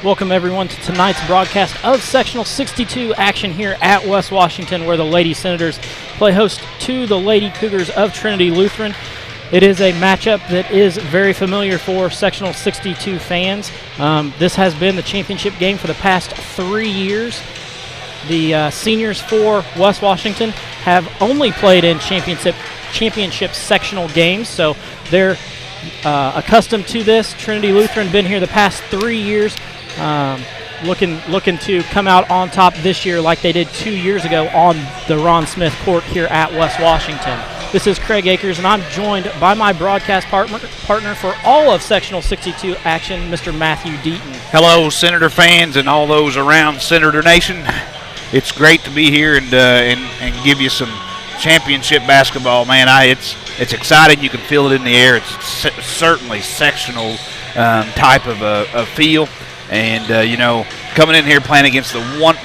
Welcome everyone to tonight's broadcast of Sectional 62 action here at West Washington, where the Lady Senators play host to the Lady Cougars of Trinity Lutheran. It is a matchup that is very familiar for Sectional 62 fans. This has been the championship game for the past 3 years. The seniors for West Washington have only played in championship sectional games, so they're accustomed to this. Trinity Lutheran been here the past 3 years, looking to come out on top this year like they did 2 years ago on the Ron Smith court here at West Washington. This is Craig Akers, and I'm joined by my broadcast partner for all of Sectional 62 action, Mr. Matthew Deaton. Hello, Senator fans and all those around Senator Nation. It's great to be here and give you some championship basketball, man. It's exciting. You can feel it in the air. It's certainly sectional type of a feel. And, coming in here playing against the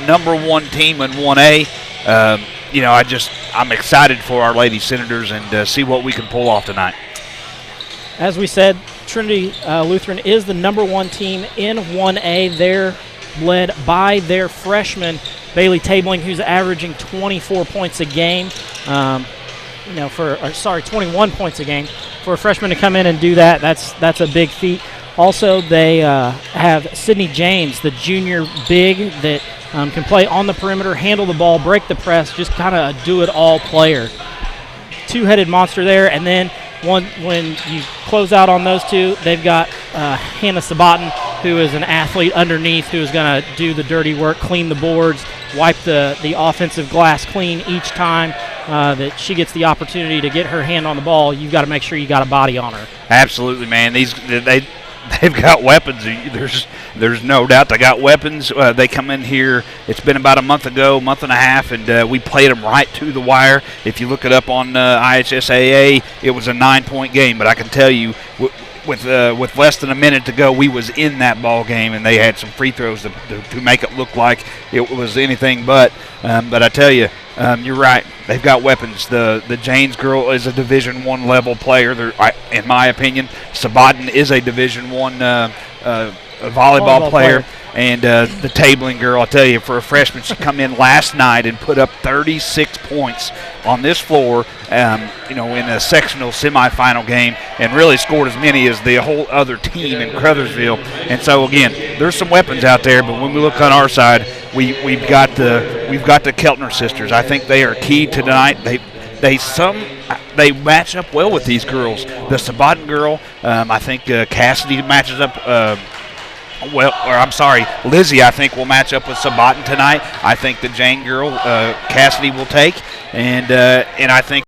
number one team in 1A, I'm excited for our Lady Senators and see what we can pull off tonight. As we said, Trinity Lutheran is the number one team in 1A. They're led by their freshman, Bailey Tabling, who's averaging 24 points a game. 21 points a game. For a freshman to come in and do that, that's a big feat. Also, they have Sydney James, the junior big that can play on the perimeter, handle the ball, break the press, just kind of a do-it-all player. Two-headed monster there, and then when you close out on those two, they've got Hannah Sabatin, who is an athlete underneath, who is going to do the dirty work, clean the boards, wipe the offensive glass clean each time that she gets the opportunity to get her hand on the ball. You've got to make sure you got a body on her. Absolutely, man. They've got weapons. There's no doubt they got weapons. They come in here, it's been about a month and a half, and we played them right to the wire. If you look it up on IHSAA, it was a 9-point game, but I can tell you with less than a minute to go, we was in that ball game, and they had some free throws to make it look like it was anything but. But I tell you, you're right. They've got weapons. The Janes girl is a Division I level player. In my opinion, Sabatin is a Division I volleyball player. And the Tabling girl, I'll tell you, for a freshman, she come in last night and put up 36 points on this floor, in a sectional semifinal game, and really scored as many as the whole other team in Crothersville. And so again, there's some weapons out there, but when we look on our side, we've got the Keltner sisters. I think they are key to tonight. They match up well with these girls. The Sabatin girl, I think Cassidy matches up. Lizzie, I think, will match up with Sabatin tonight. I think the Jane girl, Cassidy, will take, and I think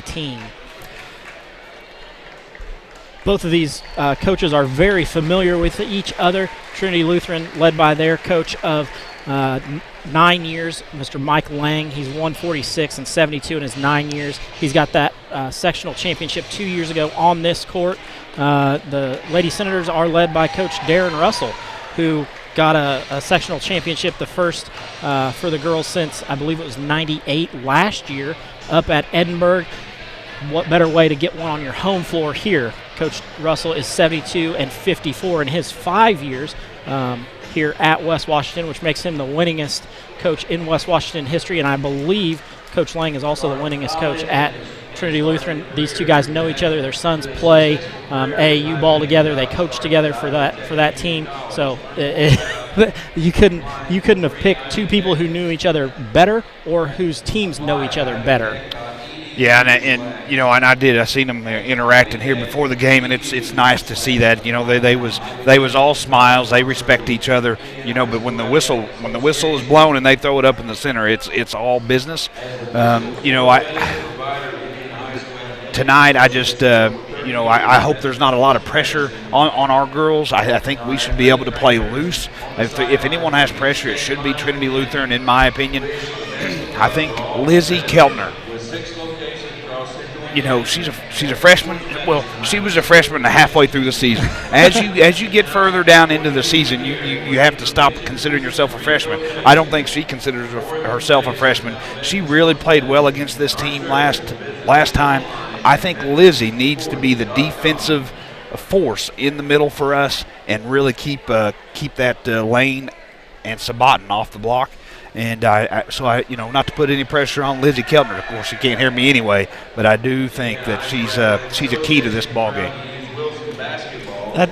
team. Both of these coaches are very familiar with each other. Trinity Lutheran, led by their coach of 9 years, Mr. Mike Lang. He's 146 and 72 in his 9 years. He's got that sectional championship 2 years ago on this court. The Lady Senators are led by Coach Darren Russell, who got a sectional championship, the first for the girls since, I believe it was 98 last year, up at Edinburgh. What better way to get one on your home floor here? Coach Russell is 72 and 54 in his 5 years here at West Washington, which makes him the winningest coach in West Washington history, and I believe Coach Lang is also the winningest coach at Trinity Lutheran. These two guys know each other. Their sons play AAU ball together. They coach together for that team. So you couldn't have picked two people who knew each other better or whose teams know each other better. Yeah, and you know, and I seen them interacting here before the game, and it's nice to see that. You know, they was all smiles. They respect each other. You know, but when the whistle is blown and they throw it up in the center, it's all business. You know, tonight I just you know, I hope there's not a lot of pressure on our girls. I think we should be able to play loose. If anyone has pressure, it should be Trinity Lutheran, in my opinion. I think Lizzie Keltner. You know, she's a freshman. Well, she was a freshman halfway through the season. As you get further down into the season, you have to stop considering yourself a freshman. I don't think she considers herself a freshman. She really played well against this team last time. I think Lizzie needs to be the defensive force in the middle for us and really keep that Lane and Sabatin off the block. And so you know, not to put any pressure on Lizzie Keltner. Of course, she can't hear me anyway, but I do think that she's a key to this ball game.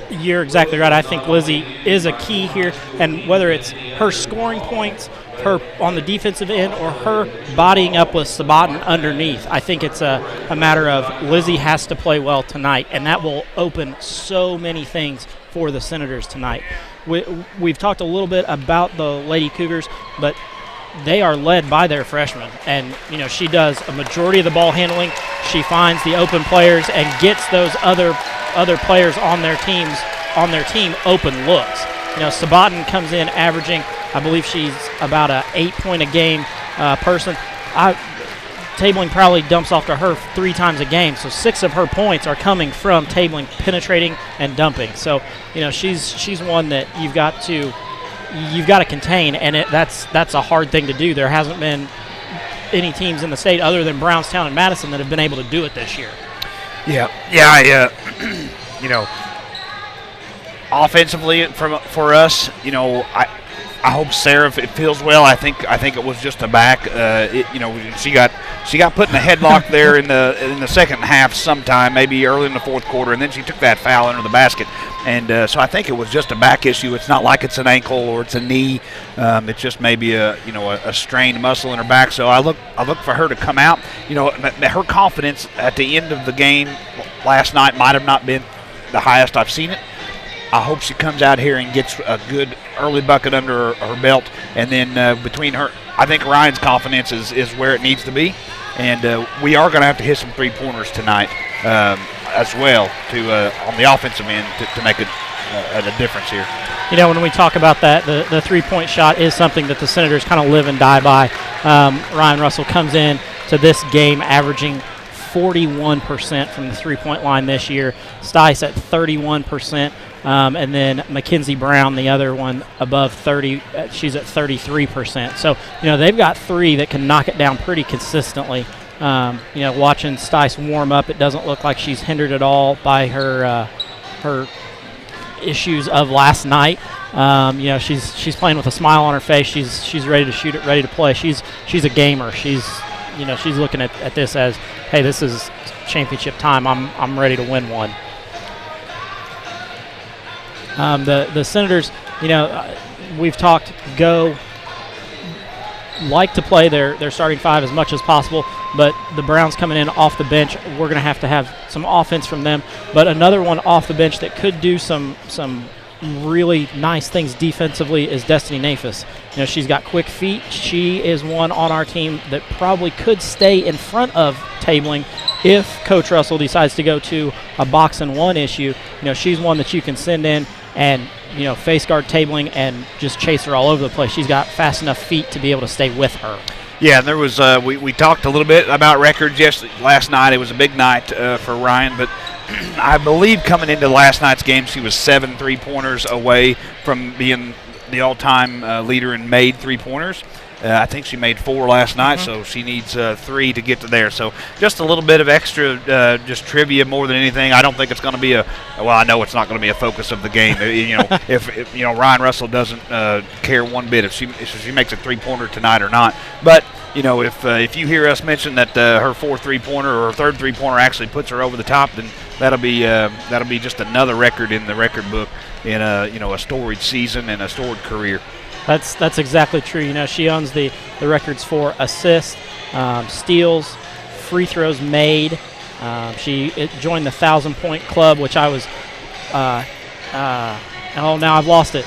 You're exactly right. I think Lizzie is a key here, and whether it's her scoring points, her on the defensive end, or her bodying up with Sabatin underneath, I think it's a matter of Lizzie has to play well tonight, and that will open so many things for the Senators tonight. We've talked a little bit about the Lady Cougars, but they are led by their freshmen, and you know, she does a majority of the ball handling. She finds the open players and gets those other players on their team open looks. You know, Sabatin comes in averaging, I believe she's about a 8-point-a-game person. Tabling probably dumps off to her 3 times a game, so 6 of her points are coming from tabling, penetrating, and dumping. So, you know, she's one that you've got to contain, and that's a hard thing to do. There hasn't been any teams in the state other than Brownstown and Madison that have been able to do it this year. Yeah. You know, offensively for us, you know, I hope Sarah feels well. I think it was just a back. You know, she got put in a headlock there in the second half sometime, maybe early in the fourth quarter, and then she took that foul under the basket. And so I think it was just a back issue. It's not like it's an ankle or it's a knee. It's just maybe a strained muscle in her back. So I look for her to come out. You know, her confidence at the end of the game last night might have not been the highest I've seen it. I hope she comes out here and gets a good early bucket under her belt, and then between her, I think Ryan's confidence is where it needs to be, and we are going to have to hit some 3-pointers tonight as well on the offensive end to make a difference here. You know, when we talk about that, the 3-point shot is something that the Senators kind of live and die by. Ryan Russell comes in to this game averaging 41% from the 3-point line this year. Stice at 31%. And then Mackenzie Brown, the other one, above 30. She's at 33%. So, you know, they've got 3 that can knock it down pretty consistently. You know, watching Stice warm up, it doesn't look like she's hindered at all by her issues of last night. You know, she's playing with a smile on her face. She's ready to shoot it, ready to play. She's a gamer. She's looking at this as, hey, this is championship time. I'm ready to win one. The Senators, you know, we've talked like to play their starting 5 as much as possible, but the Browns coming in off the bench, we're going to have some offense from them. But another one off the bench that could do some really nice things defensively is Destiny Nafis. She's got quick feet. She is one on our team that probably could stay in front of tabling if Coach Russell decides to go to a box and one issue. She's one that you can send in and face guard tabling and just chase her all over the place. She's got fast enough feet to be able to stay with her. Yeah, there was we talked a little bit about records last night. It was a big night for Ryan, but I believe coming into last night's game, she was 7 3-pointers away from being the all-time leader in made 3-pointers. I think she made 4 last night, so she needs 3 to get to there. So just a little bit of extra just trivia more than anything. I don't think it's going to be I know it's not going to be a focus of the game. if Ryan Russell doesn't care one bit if she makes a 3-pointer tonight or not. But if you hear us mention that her 4th 3-pointer or her 3rd 3-pointer actually puts her over the top, then that'll be just another record in the record book in a storied season and a storied career. That's exactly true. She owns the records for assists, steals, free throws made. She joined the 1,000-point club, which I was. Now I've lost it.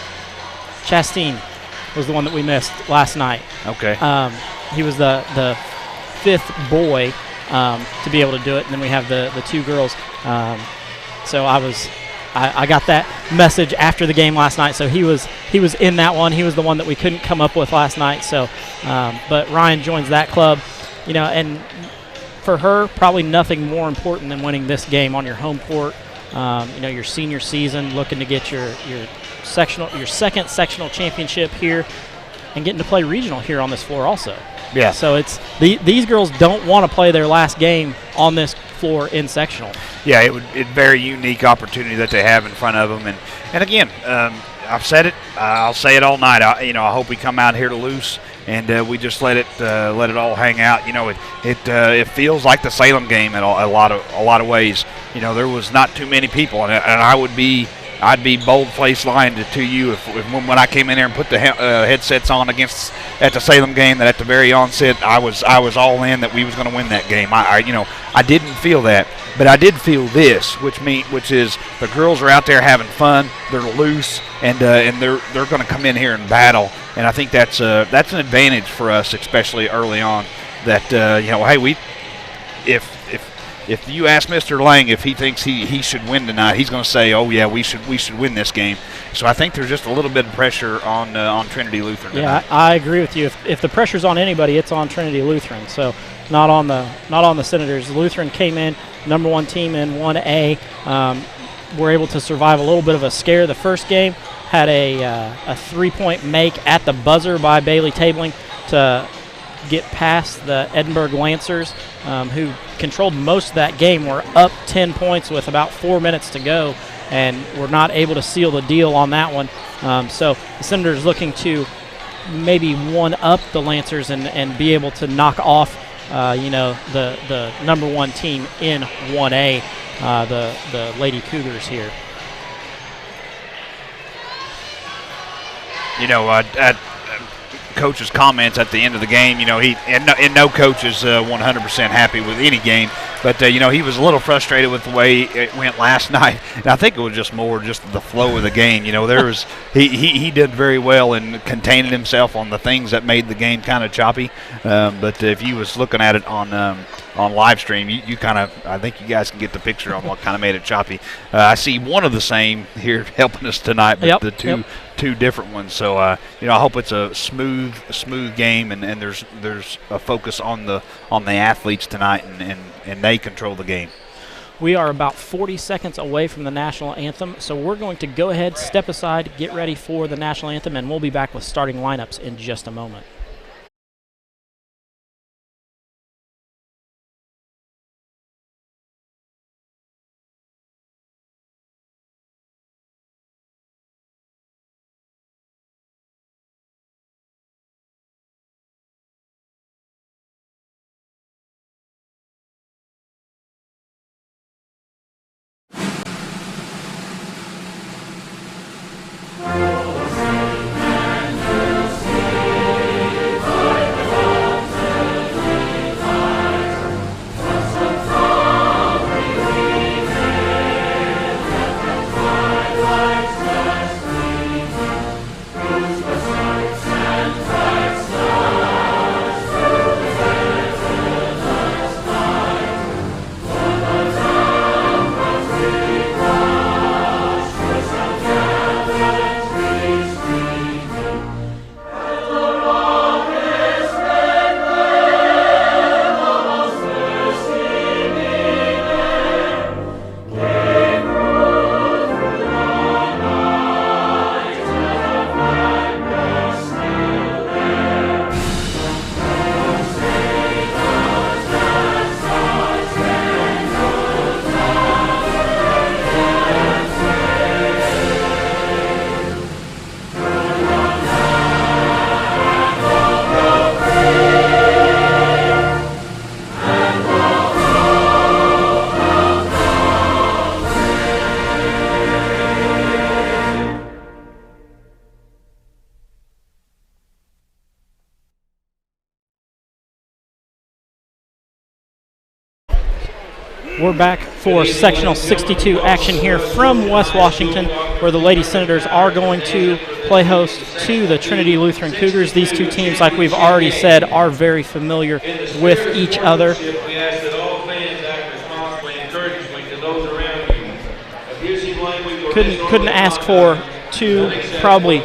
Chastain was the one that we missed last night. Okay. He was the 5th boy to be able to do it, and then we have the 2 girls. So I got that message after the game last night. So he was in that one. He was the one that we couldn't come up with last night. So, but Ryan joins that club, and for her, probably nothing more important than winning this game on your home court. Your senior season, looking to get your second sectional championship here, and getting to play regional here on this floor also. Yeah. So it's these girls don't want to play their last game on this floor in sectional. Yeah, it's very unique opportunity that they have in front of them, and again, I've said it. I'll say it all night. I hope we come out here to loose and we just let it all hang out. It feels like the Salem game in a lot of ways. There was not too many people, and I'd be bold-faced lying to you if when I came in there and put the headsets on at the Salem game, that at the very onset I was all in that we was going to win that game. I didn't feel that, but I did feel this, which is the girls are out there having fun, they're loose, and they're going to come in here and battle, and I think that's an advantage for us, especially early on. That hey, if you ask Mr. Lang if he thinks he should win tonight, he's going to say, "Oh yeah, we should win this game." So I think there's just a little bit of pressure on Trinity Lutheran tonight. Yeah, I agree with you. If the pressure's on anybody, it's on Trinity Lutheran. So not on the Senators. Lutheran came in number 1 team in 1A. Were able to survive a little bit of a scare the first game. Had a 3-point make at the buzzer by Bailey Tabling to get past the Edinburgh Lancers, who controlled most of that game. We're up 10 points with about 4 minutes to go, and we're not able to seal the deal on that one. So the Senators looking to maybe one-up the Lancers and be able to knock off, the number 1 team in 1A, the Lady Cougars here. Coach's comments at the end of the game, no coach is 100% happy with any game, but he was a little frustrated with the way it went last night, and I think it was just the flow of the game. There was he did very well in containing himself on the things that made the game kind of choppy, but if you was looking at it on live stream, you kind of, I think you guys can get the picture on what kind of made it choppy. I see one of the same here helping us tonight, but the two different ones. So I hope it's a smooth game, and there's a focus on the athletes tonight, and they control the game. We are about 40 seconds away from the national anthem, so we're going to go ahead, step aside, get ready for the national anthem, and we'll be back with starting lineups in just a moment. We're back for sectional 62 action here from West Washington, where the Lady Senators are going to play host to the Trinity Lutheran Cougars. These two teams, like we've already said, are very familiar with each other. Couldn't ask for two probably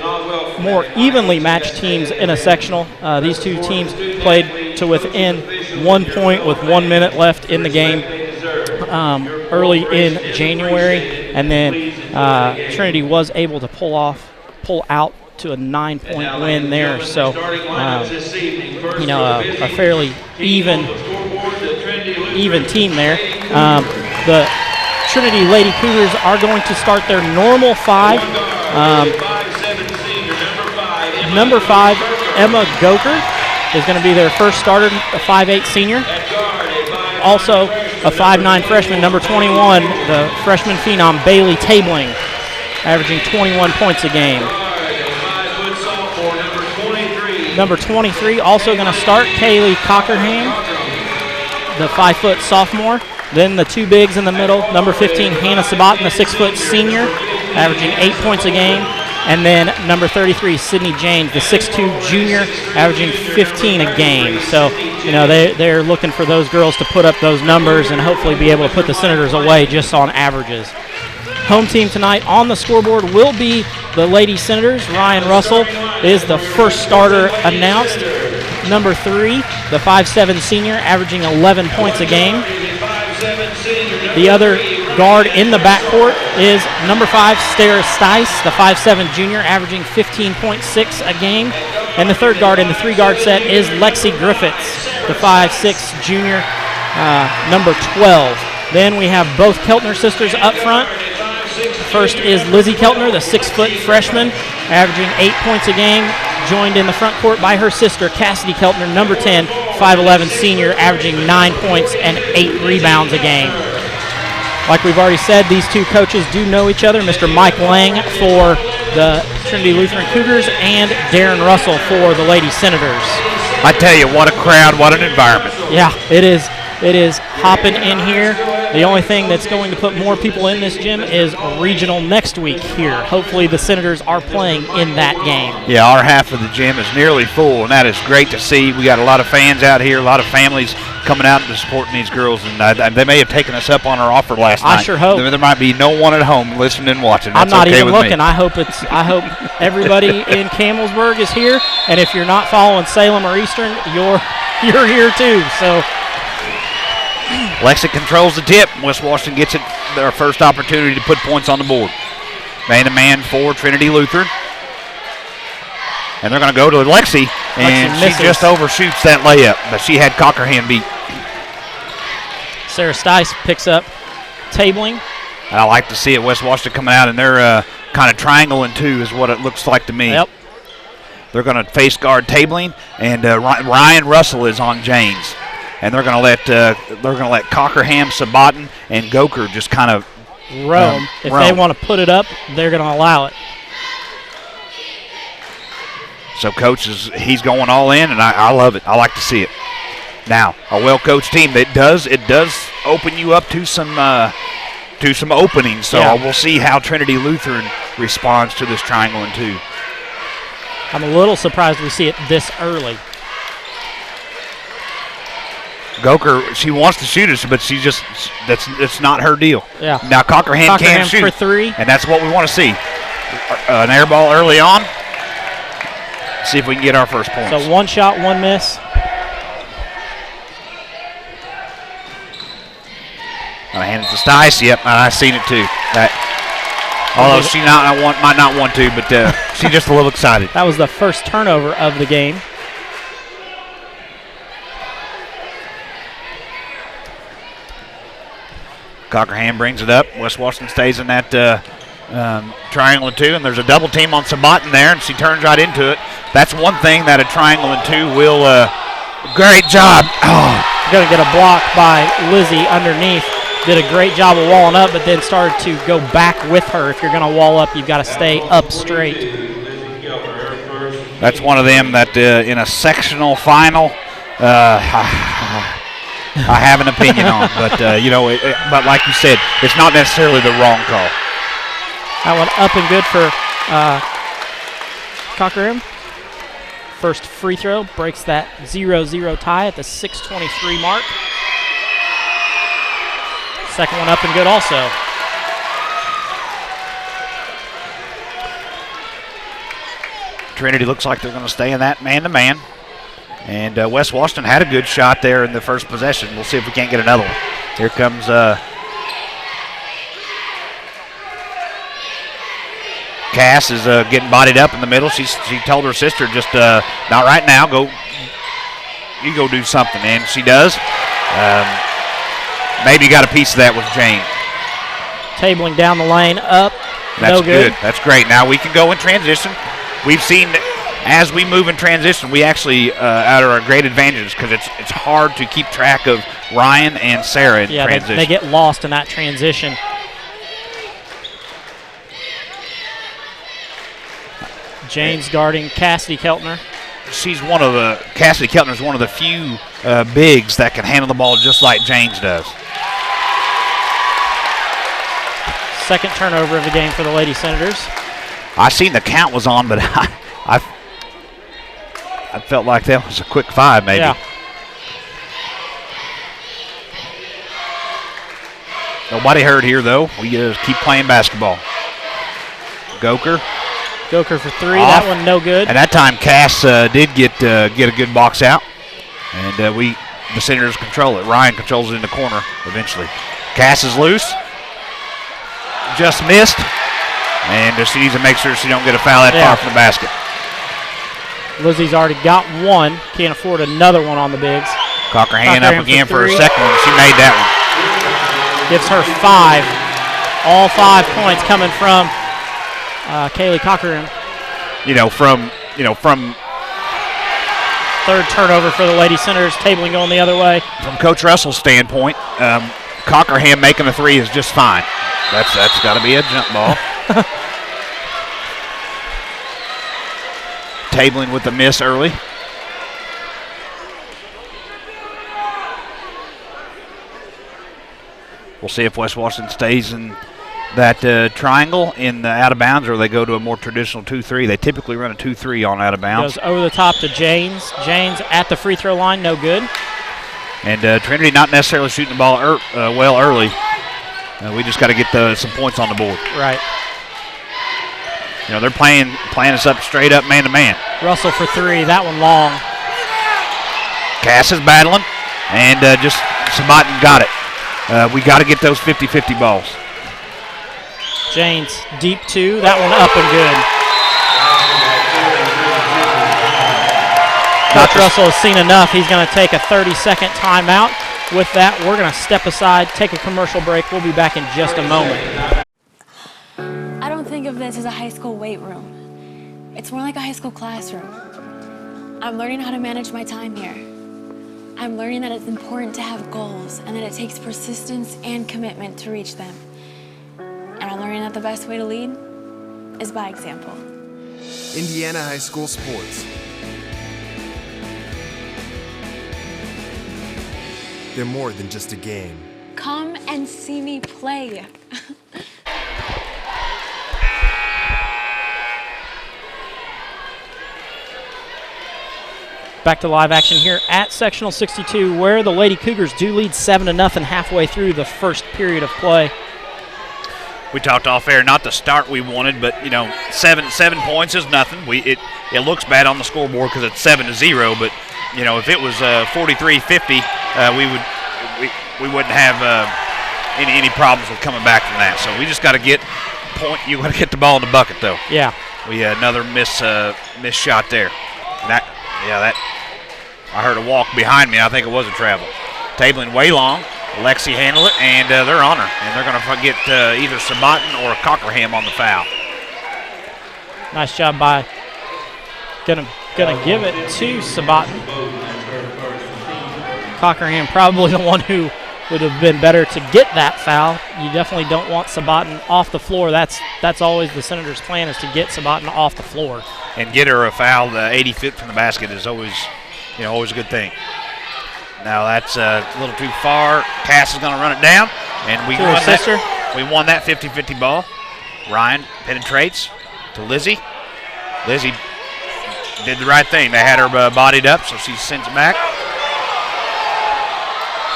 more evenly matched teams in a sectional. These two teams played to within 1 point with 1 minute left in the game early in January, and then Trinity was able to pull out to a 9-point win there. So, a fairly even team there. The Trinity Lady Cougars are going to start their normal five. Number 5, Emma Goker, is going to be their first starter, a 5'8 senior. Also, a 5'9 freshman, number 21, the freshman phenom Bailey Tabling, averaging 21 points a game. Number 23, also going to start, Kaylee Cockerham, the 5-foot sophomore. Then the two bigs in the middle, number 15, Hannah Sabatin, the 6-foot senior, averaging 8 points a game. And then number 33, Sydney James, the 6'2 junior, averaging 15 a game. So, they're looking for those girls to put up those numbers and hopefully be able to put the Senators away just on averages. Home team tonight on the scoreboard will be the Lady Senators. Ryan Russell is the first starter announced. Number 3, the 5'7 senior, averaging 11 points a game. The other guard in the backcourt is number 5, Sarah Stice, the 5'7 junior, averaging 15.6 a game. And the third guard in the 3-guard set is Lexi Griffiths, the 5'6 junior, number 12. Then we have both Keltner sisters up front. First is Lizzie Keltner, the 6-foot freshman, averaging 8 points a game, joined in the front court by her sister, Cassidy Keltner, number 10, 5'11 senior, averaging 9 points and 8 rebounds a game. Like we've already said, these two coaches do know each other. Mr. Mike Lang for the Trinity Lutheran Cougars and Darren Russell for the Lady Senators. I tell you, what a crowd, what an environment. Yeah, it is. It is hopping in here. The only thing that's going to put more people in this gym is regional next week here. Hopefully the Senators are playing in that game. Yeah, our half of the gym is nearly full, and that is great to see. We got a lot of fans out here, a lot of families coming out and supporting these girls, and they may have taken us up on our offer last night. I sure hope. There might be no one at home listening and watching. That's I'm not okay even with looking. Me. I hope everybody in Campbellsburg is here, and if you're not following Salem or Eastern, you're here too. So Lexi controls the tip. West Washington gets it their first opportunity to put points on the board. Man-to-man for Trinity Lutheran. And they're going to go to Lexi, and she just overshoots that layup, but she had Cockerham beat. Sarah Stice picks up tabling. I like to see it. West Washington coming out, and they're kind of triangling too is what it looks like to me. Yep. They're going to face guard tabling, and Ryan Russell is on James. And they're going to let Cockerham, Sabatin, and Goker just kind of roam. If they want to put it up, they're going to allow it. So Coach he's going all in, and I love it. I like to see it. Now a well-coached team, it does open you up to some openings. So yeah. We'll see how Trinity Lutheran responds to this triangle and 2. I'm a little surprised we see it this early. Goker, she wants to shoot us, but it's not her deal. Yeah. Now Cockerham can shoot for 3, and that's what we want to see. An air ball early on. See if we can get our first points. So 1 shot, 1 miss. I hand it to Stice. Yep, I've seen it too. Although she might not want to, but she's just a little excited. That was the first turnover of the game. Cockerham brings it up. West Washington stays in that triangle and 2, and there's a double team on Sabatin there, and she turns right into it. That's one thing that a triangle and 2 will. Great job. Oh. Going to get a block by Lizzie underneath. Did a great job of walling up, but then started to go back with her. If you're going to wall up, you've got to stay up straight. That's one of them that in a sectional final, I have an opinion on. But, but like you said, it's not necessarily the wrong call. That one up and good for Cockerham. First free throw breaks that 0-0 tie at the 6:23 mark. Second one up and good also. Trinity looks like they're going to stay in that man-to-man. And West Washington had a good shot there in the first possession. We'll see if we can't get another one. Here comes Cass is getting bodied up in the middle. She told her sister, just not right now. You go do something, and she does. Maybe got a piece of that with Jane. Tabling down the lane, up. That's no good. That's great. Now we can go in transition. We've seen as we move in transition, we actually out of our great advantages because it's hard to keep track of Ryan and Sarah in transition. They get lost in that transition. James guarding Cassidy Keltner. Cassidy Keltner is one of the few bigs that can handle the ball just like James does. Second turnover of the game for the Lady Senators. I seen the count was on, but I felt like that was a quick 5 maybe. Yeah. Nobody hurt here though. We keep playing basketball. Goker for 3. Off. That one no good. And that time Cass did get a good box out, and the Senators control it. Ryan controls it in the corner eventually. Cass is loose, just missed, and she needs to make sure she don't get a foul that far from the basket. Lizzie's already got one. Can't afford another one on the bigs. Cockerham up again for her second one. She made that one. Gives her 5. All 5 points coming from Kaylee Cockerham. From third turnover for the Lady Senators. Tabling going the other way. From Coach Russell's standpoint, Cockerham making a 3 is just fine. That's got to be a jump ball. Tabling with the miss early. We'll see if West Washington stays in that triangle in the out of bounds, or they go to a more traditional 2-3. They typically run a 2-3 on out of bounds. Goes over the top to James. James at the free throw line, no good. And Trinity not necessarily shooting the ball well early. We just got to get some points on the board. Right. They're playing us up straight up man-to-man. Russell for 3. That one long. Cass is battling, and just Sabatin got it. We got to get those 50-50 balls. James deep 2. That one up and good. Coach Russell has seen enough. He's going to take a 30-second timeout. With that, we're going to step aside, take a commercial break. We'll be back in just a moment. I don't think of this as a high school weight room. It's more like a high school classroom. I'm learning how to manage my time here. I'm learning that it's important to have goals and that it takes persistence and commitment to reach them. And I'm learning that the best way to lead is by example. Indiana High School Sports. They're more than just a game. Come and see me play. Back to live action here at Sectional 62, where the Lady Cougars do lead 7-0 halfway through the first period of play. We talked off air, not the start we wanted, but 7 points is nothing. It looks bad on the scoreboard because it's 7-0, but if it was 43-50, we wouldn't have any problems with coming back from that. So we just got to get point. You got to get the ball in the bucket, though. Yeah. We had another miss shot there. That I heard a walk behind me. I think it was a travel. Tabling way long. Lexi handled it, and they're on her. And they're going to get either Sabatin or Cockerham on the foul. Nice job by gonna give it to Sabatin. Cockerham probably the one who would have been better to get that foul. You definitely don't want Sabatin off the floor. That's always the Senators' plan, is to get Sabatin off the floor. And get her a foul 80 feet from the basket is always a good thing. No, that's a little too far. Cass is going to run it down, and we won that. We won that 50-50 ball. Ryan penetrates to Lizzie. Lizzie did the right thing. They had her bodied up, so she sends it back.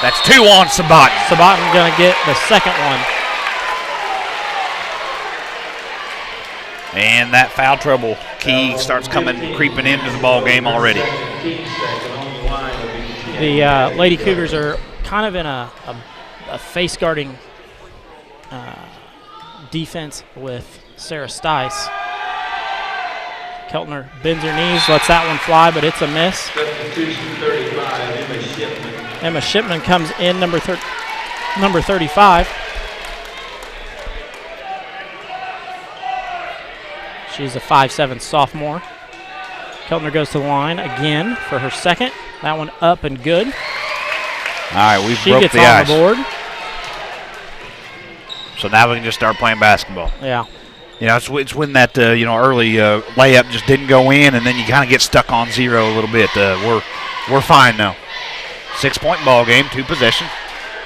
That's 2 on Sabatin. Sabatin going to get the second one. And that foul trouble key starts creeping into the ball game already. The Lady Cougars are kind of in a face guarding defense with Sarah Stice. Keltner bends her knees, lets that one fly, but it's a miss. Emma Shipman comes in, number 35. She's a 5'7" sophomore. Keltner goes to the line again for her second. That one up and good. All right, we've she broke gets the on ice. The board. So now we can just start playing basketball. Yeah. You know, it's when that early layup just didn't go in, and then you kind of get stuck on 0 a little bit. We're fine now. 6-point ball game, 2 possessions,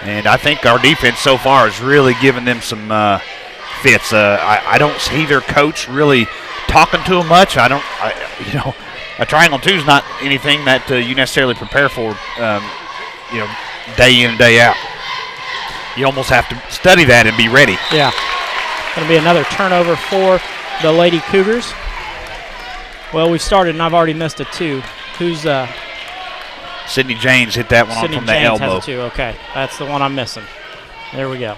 and I think our defense so far has really given them some fits. I don't see their coach really talking to them much. A triangle 2 is not anything that you necessarily prepare for, day in and day out. You almost have to study that and be ready. Yeah. Going to be another turnover for the Lady Cougars. Well, we've started, and I've already missed a 2. Who's Sydney James hit that one Sydney on from James the elbow. Has a 2. Okay, that's the one I'm missing. There we go.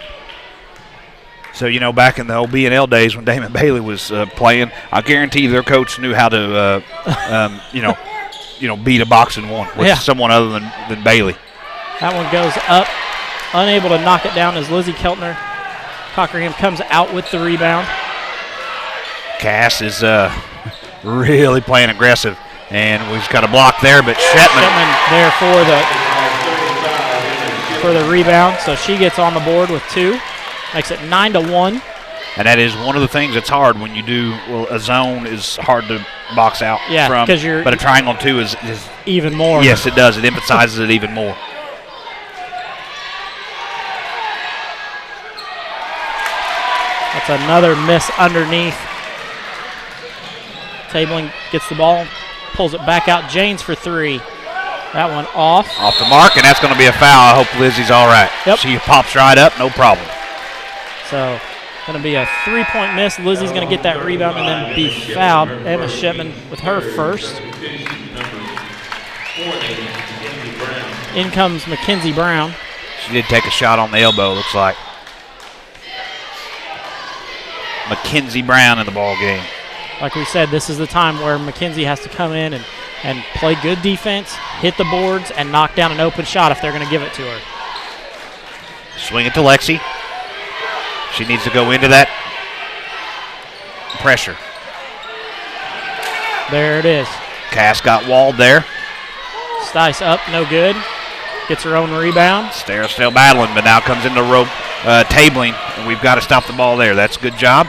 So, back in the old B&L days when Damon Bailey was playing, I guarantee their coach knew how to, beat a boxing one with someone other than Bailey. That one goes up, unable to knock it down as Lizzie Keltner. Cockerham comes out with the rebound. Cass is really playing aggressive, and we've got a block there, but Shetman there for the rebound, so she gets on the board with 2. Makes it 9-1. And that is one of the things that's hard when you do a zone is hard to box out from. But a triangle 2 is even more. Yes, it does. It emphasizes it even more. That's another miss underneath. Tabling gets the ball, pulls it back out. James for 3. That one off. Off the mark, and that's going to be a foul. I hope Lizzie's all right. Yep. She pops right up, no problem. So, going to be a 3-point miss. Lizzie's going to get that rebound and then be fouled. Emma Shipman with her first. In comes Mackenzie Brown. She did take a shot on the elbow, looks like. Mackenzie Brown in the ball game. Like we said, this is the time where Mackenzie has to come in and play good defense, hit the boards, and knock down an open shot if they're going to give it to her. Swing it to Lexi. She needs to go into that pressure. There it is. Cass got walled there. Stice up, no good. Gets her own rebound. They're still battling, but now comes into rope tabling, and we've got to stop the ball there. That's a good job.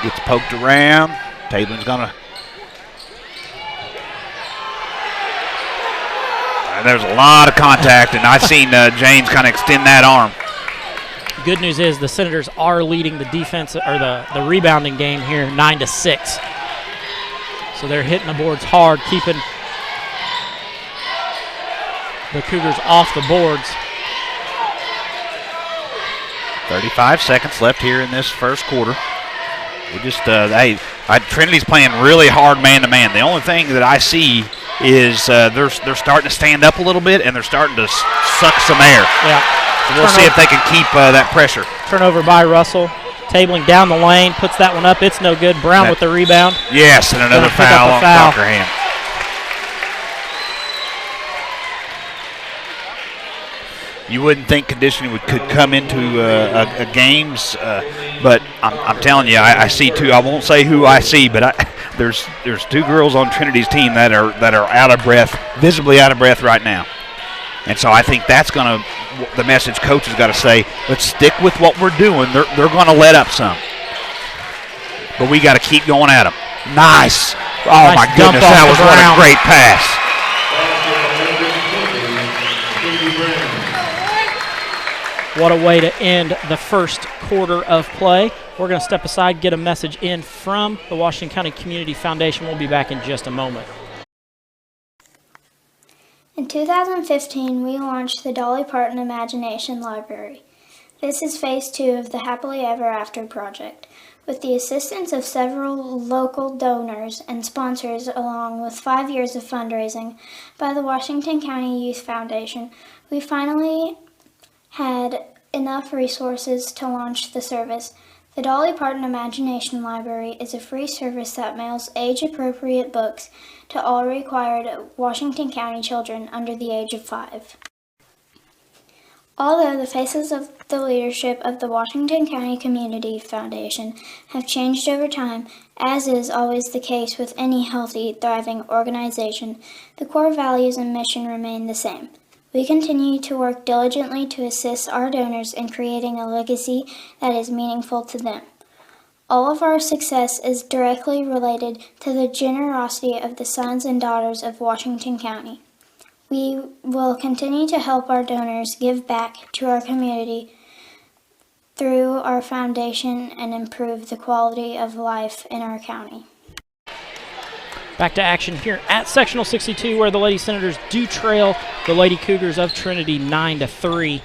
Gets poked around. Tabling's going to. There's a lot of contact, and I've seen James kind of extend that arm. Good news is the Senators are leading the defense or the rebounding game here 9-6. So they're hitting the boards hard, keeping the Cougars off the boards. 35 seconds left here in this first quarter. We just, Trinity's playing really hard man-to-man. The only thing that I see is they're starting to stand up a little bit, and they're starting to suck some air. Yeah. So we'll see if they can keep that pressure. Turnover by Russell. Tabling down the lane, puts that one up. It's no good. Brown with the rebound. Yes, and another foul on Cockerham. You wouldn't think conditioning could come into a games, but I'm telling you, I see 2. I won't say who I see, but there's 2 girls on Trinity's team that are out of breath, visibly out of breath right now. And so I think that's the message coach has got to say, let's stick with what we're doing. They're going to let up some. But we got to keep going at them. Nice. Oh, nice my goodness, that was what a great pass. What a way to end the first quarter of play. We're going to step aside, get a message in from the Washington County Community Foundation. We'll be back in just a moment. In 2015, we launched the Dolly Parton Imagination Library. This is phase 2 of the Happily Ever After project. With the assistance of several local donors and sponsors, along with 5 years of fundraising by the Washington County Youth Foundation, we finally had enough resources to launch the service. The Dolly Parton Imagination Library is a free service that mails age-appropriate books to all required Washington County children under the age of 5. Although the faces of the leadership of the Washington County Community Foundation have changed over time, as is always the case with any healthy, thriving organization, the core values and mission remain the same. We continue to work diligently to assist our donors in creating a legacy that is meaningful to them. All of our success is directly related to the generosity of the sons and daughters of Washington County. We will continue to help our donors give back to our community through our foundation and improve the quality of life in our county. Back to action here at Sectional 62, where the Lady Senators do trail the Lady Cougars of Trinity 9-3.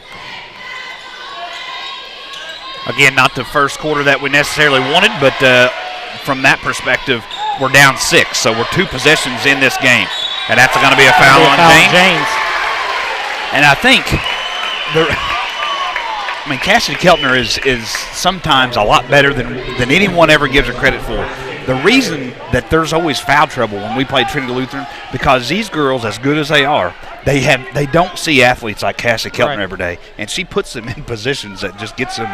Again, not the first quarter that we necessarily wanted, but from that perspective, we're down 6, so we're 2 possessions in this game. And that's going to be a foul on James. And I think, Cassidy Keltner is sometimes a lot better than anyone ever gives her credit for. The reason that there's always foul trouble when we play Trinity Lutheran, because these girls, as good as they are, they don't see athletes like Cassidy Keltner every day, and she puts them in positions that just gets them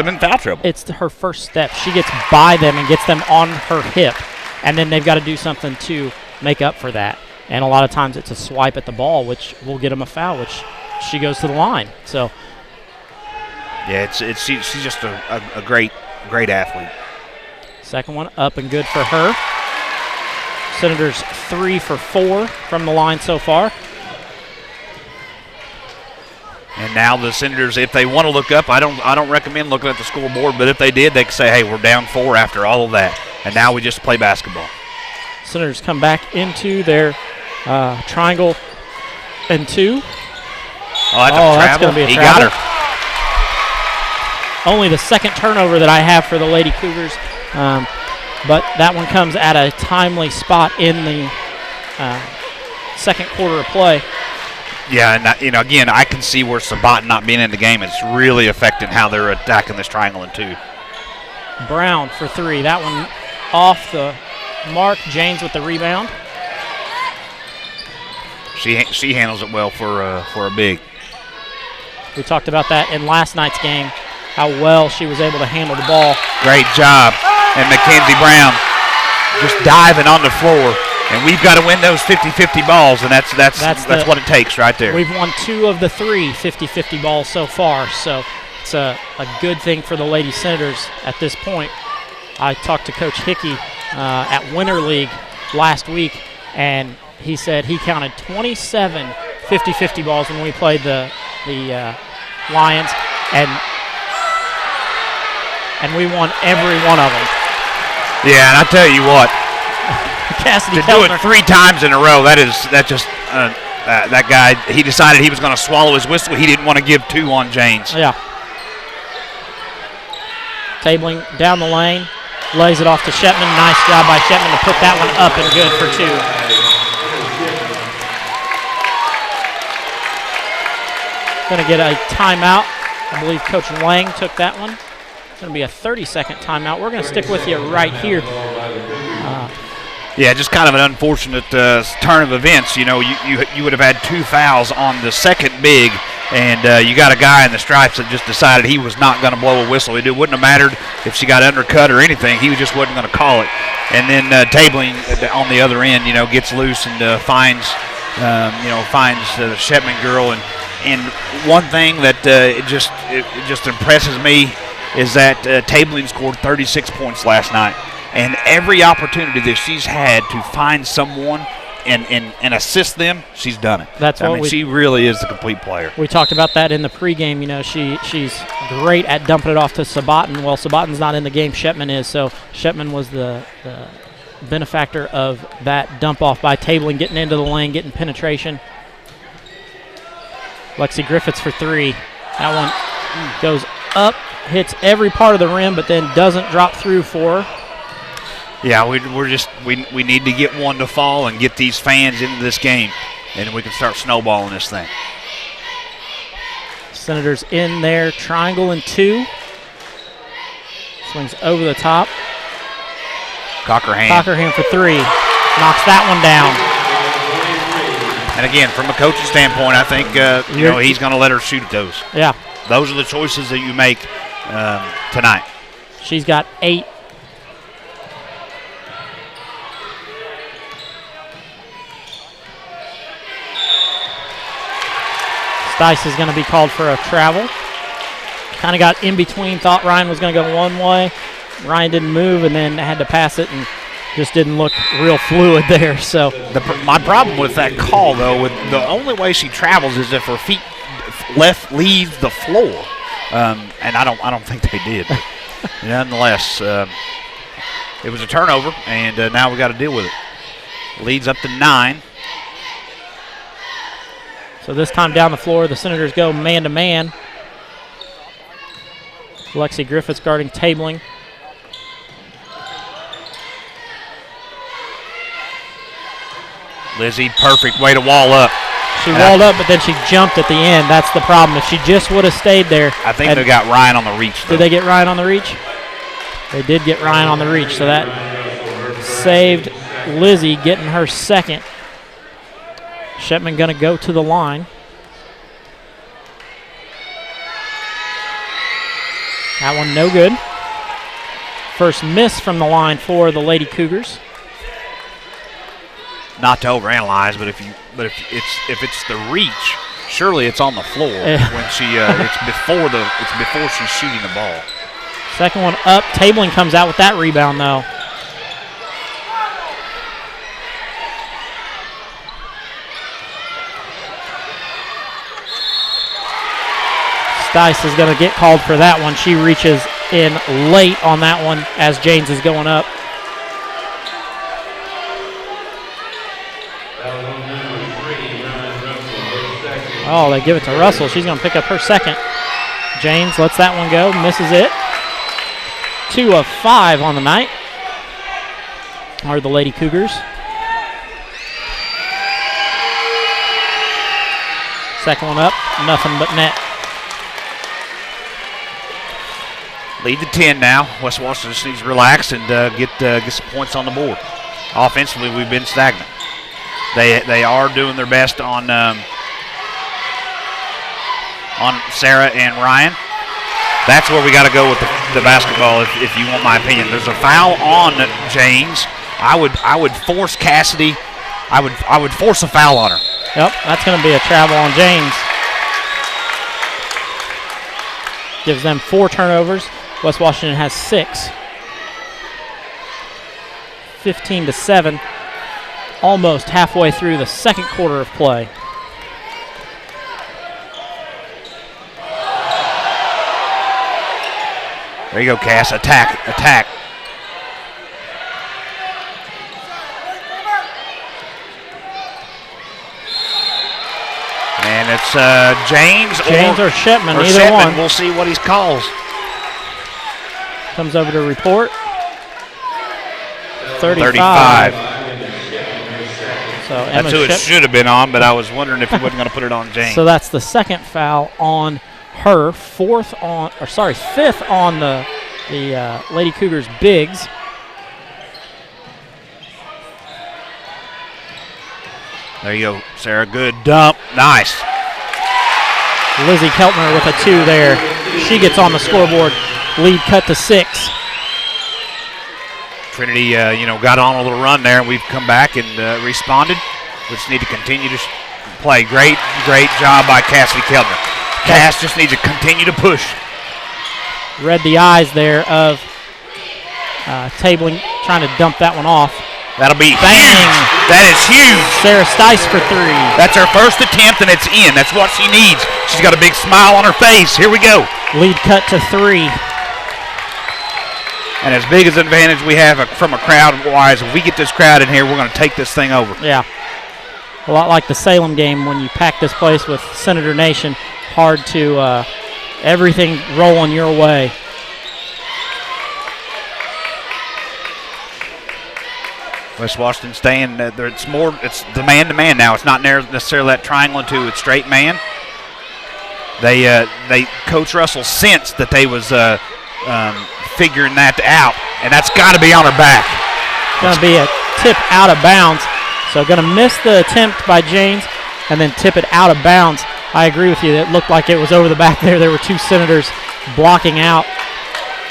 in foul trouble. It's her first step. She gets by them and gets them on her hip, and then they've got to do something to make up for that. And a lot of times it's a swipe at the ball, which will get them a foul, which she goes to the line. So, yeah, she's just a great athlete. Second one up and good for her. Senators 3 for 4 from the line so far. And now the Senators, if they want to look up, I don't recommend looking at the scoreboard, but if they did, they could say, hey, we're down 4 after all of that, and now we just play basketball. Senators come back into their triangle and 2. That's going to be a He travel. got her. Only the second turnover that I have for the Lady Cougars, but that one comes at a timely spot in the second quarter of play. Yeah, and again, I can see where Sabat not being in the game is really affecting how they're attacking this triangle in 2. Brown for 3. That one off the mark. James with the rebound. She handles it well for a big. We talked about that in last night's game, how well she was able to handle the ball. Great job. And Mackenzie Brown just diving on the floor. And we've got to win those 50-50 balls, and that's what it takes right there. We've won 2 of the 3 50-50 balls so far, so it's a good thing for the Lady Senators at this point. I talked to Coach Hickey at Winter League last week, and he said he counted 27 50-50 balls when we played the Lions, and we won every one of them. Yeah, and I tell you what, Cassidy to do it 3 times in a row, that guy, he decided he was going to swallow his whistle. He didn't want to give 2 on James. Yeah. Tabling down the lane, lays it off to Shetman. Nice job by Shetman to put that one up and good for 2. Going to get a timeout. I believe Coach Lang took that one. It's going to be a 30-second timeout. We're going to stick with you right here. Yeah, just kind of an unfortunate turn of events. You know, you would have had 2 fouls on the second big, and you got a guy in the stripes that just decided he was not going to blow a whistle. It wouldn't have mattered if she got undercut or anything. He just wasn't going to call it. And then Tabling on the other end, gets loose and finds the Shetman girl. And one thing that it just impresses me is that Tabling scored 36 points last night. And every opportunity that she's had to find someone and assist them, she's done it. That's what she really is the complete player. We talked about that in the pregame. You know, she's great at dumping it off to Sabatin. Well, Sabatin's not in the game. Shetman is. So Shetman was the benefactor of that dump off by Tabling, getting into the lane, getting penetration. Lexi Griffiths for three. That one goes up, hits every part of the rim, but then doesn't drop through for her. Yeah, we need to get one to fall and get these fans into this game, and we can start snowballing this thing. Senators in there, triangle and two. Swings over the top. Cockerham for three. Knocks that one down. And again, from a coaching standpoint, I think he's going to let her shoot at those. Yeah. Those are the choices that you make tonight. She's got 8. Stice is going to be called for a travel. Kind of got in between, thought Ryan was going to go one way. Ryan didn't move and then had to pass it and just didn't look real fluid there. So my problem with that call, though, with the only way she travels is if her feet left leaves the floor, and I don't think they did. Nonetheless, it was a turnover, and now we got to deal with it. Leads up to 9. So this time down the floor, the Senators go man-to-man. Lexi Griffiths guarding Tabling. Lizzie, perfect way to wall up. She walled up, but then she jumped at the end. That's the problem. If she just would have stayed there. I think they got Ryan on the reach, though. Did they get Ryan on the reach? They did get Ryan on the reach, so that saved Lizzie getting her second. Shetman going to go to the line. That one no good. First miss from the line for the Lady Cougars. Not to overanalyze, but if it's the reach, surely it's on the floor when she it's before she's shooting the ball. Second one up. Tabling comes out with that rebound though. Stice is going to get called for that one. She reaches in late on that one as James is going up. Oh, they give it to Russell. She's going to pick up her second. James lets that one go, misses it. 2 of 5 on the night are the Lady Cougars. Second one up, nothing but net. Lead to 10 now. West Washington just needs to relax and get some points on the board. Offensively, we've been stagnant. They are doing their best on Sarah and Ryan. That's where we got to go with the basketball, if you want my opinion. There's a foul on James. I would force Cassidy. I would force a foul on her. Yep, that's going to be a travel on James. Gives them 4 turnovers. West Washington has 6. 15-7. Almost halfway through the second quarter of play. There you go, Cass. Attack. And it's James or Shetman, either Shetman. one. We'll see what he calls. Comes over to report. 35. So That's who it should have been on, but I was wondering if he wasn't going to put it on James. So that's the second foul on her. Fifth on the Lady Cougars bigs. There you go, Sarah. Good dump. Nice. Lizzie Keltner with a 2 there. She gets on the scoreboard. Lead cut to 6. Trinity, got on a little run there, and we've come back and responded. We just need to continue to play. Great job by Cassidy Keltner. Cass just needs to continue to push. Read the eyes there of Tabling trying to dump that one off. That'll be Bang. huge. That is huge. Sarah Stice for 3. That's her first attempt, and it's in. That's what she needs. She's got a big smile on her face. Here we go. Lead cut to 3. And as big as an advantage we have from a crowd-wise, if we get this crowd in here, we're going to take this thing over. Yeah. A lot like the Salem game when you pack this place with Senator Nation. Hard to everything rolling your way. West Washington staying there. It's the man-to-man now. It's not necessarily that triangle and 2. It's straight man. They Coach Russell sensed that they was figuring that out, and that's got to be on her back. Going to be a tip out of bounds. So going to miss the attempt by Janes and then tip it out of bounds. I agree with you. It looked like it was over the back there. There were 2 Senators blocking out.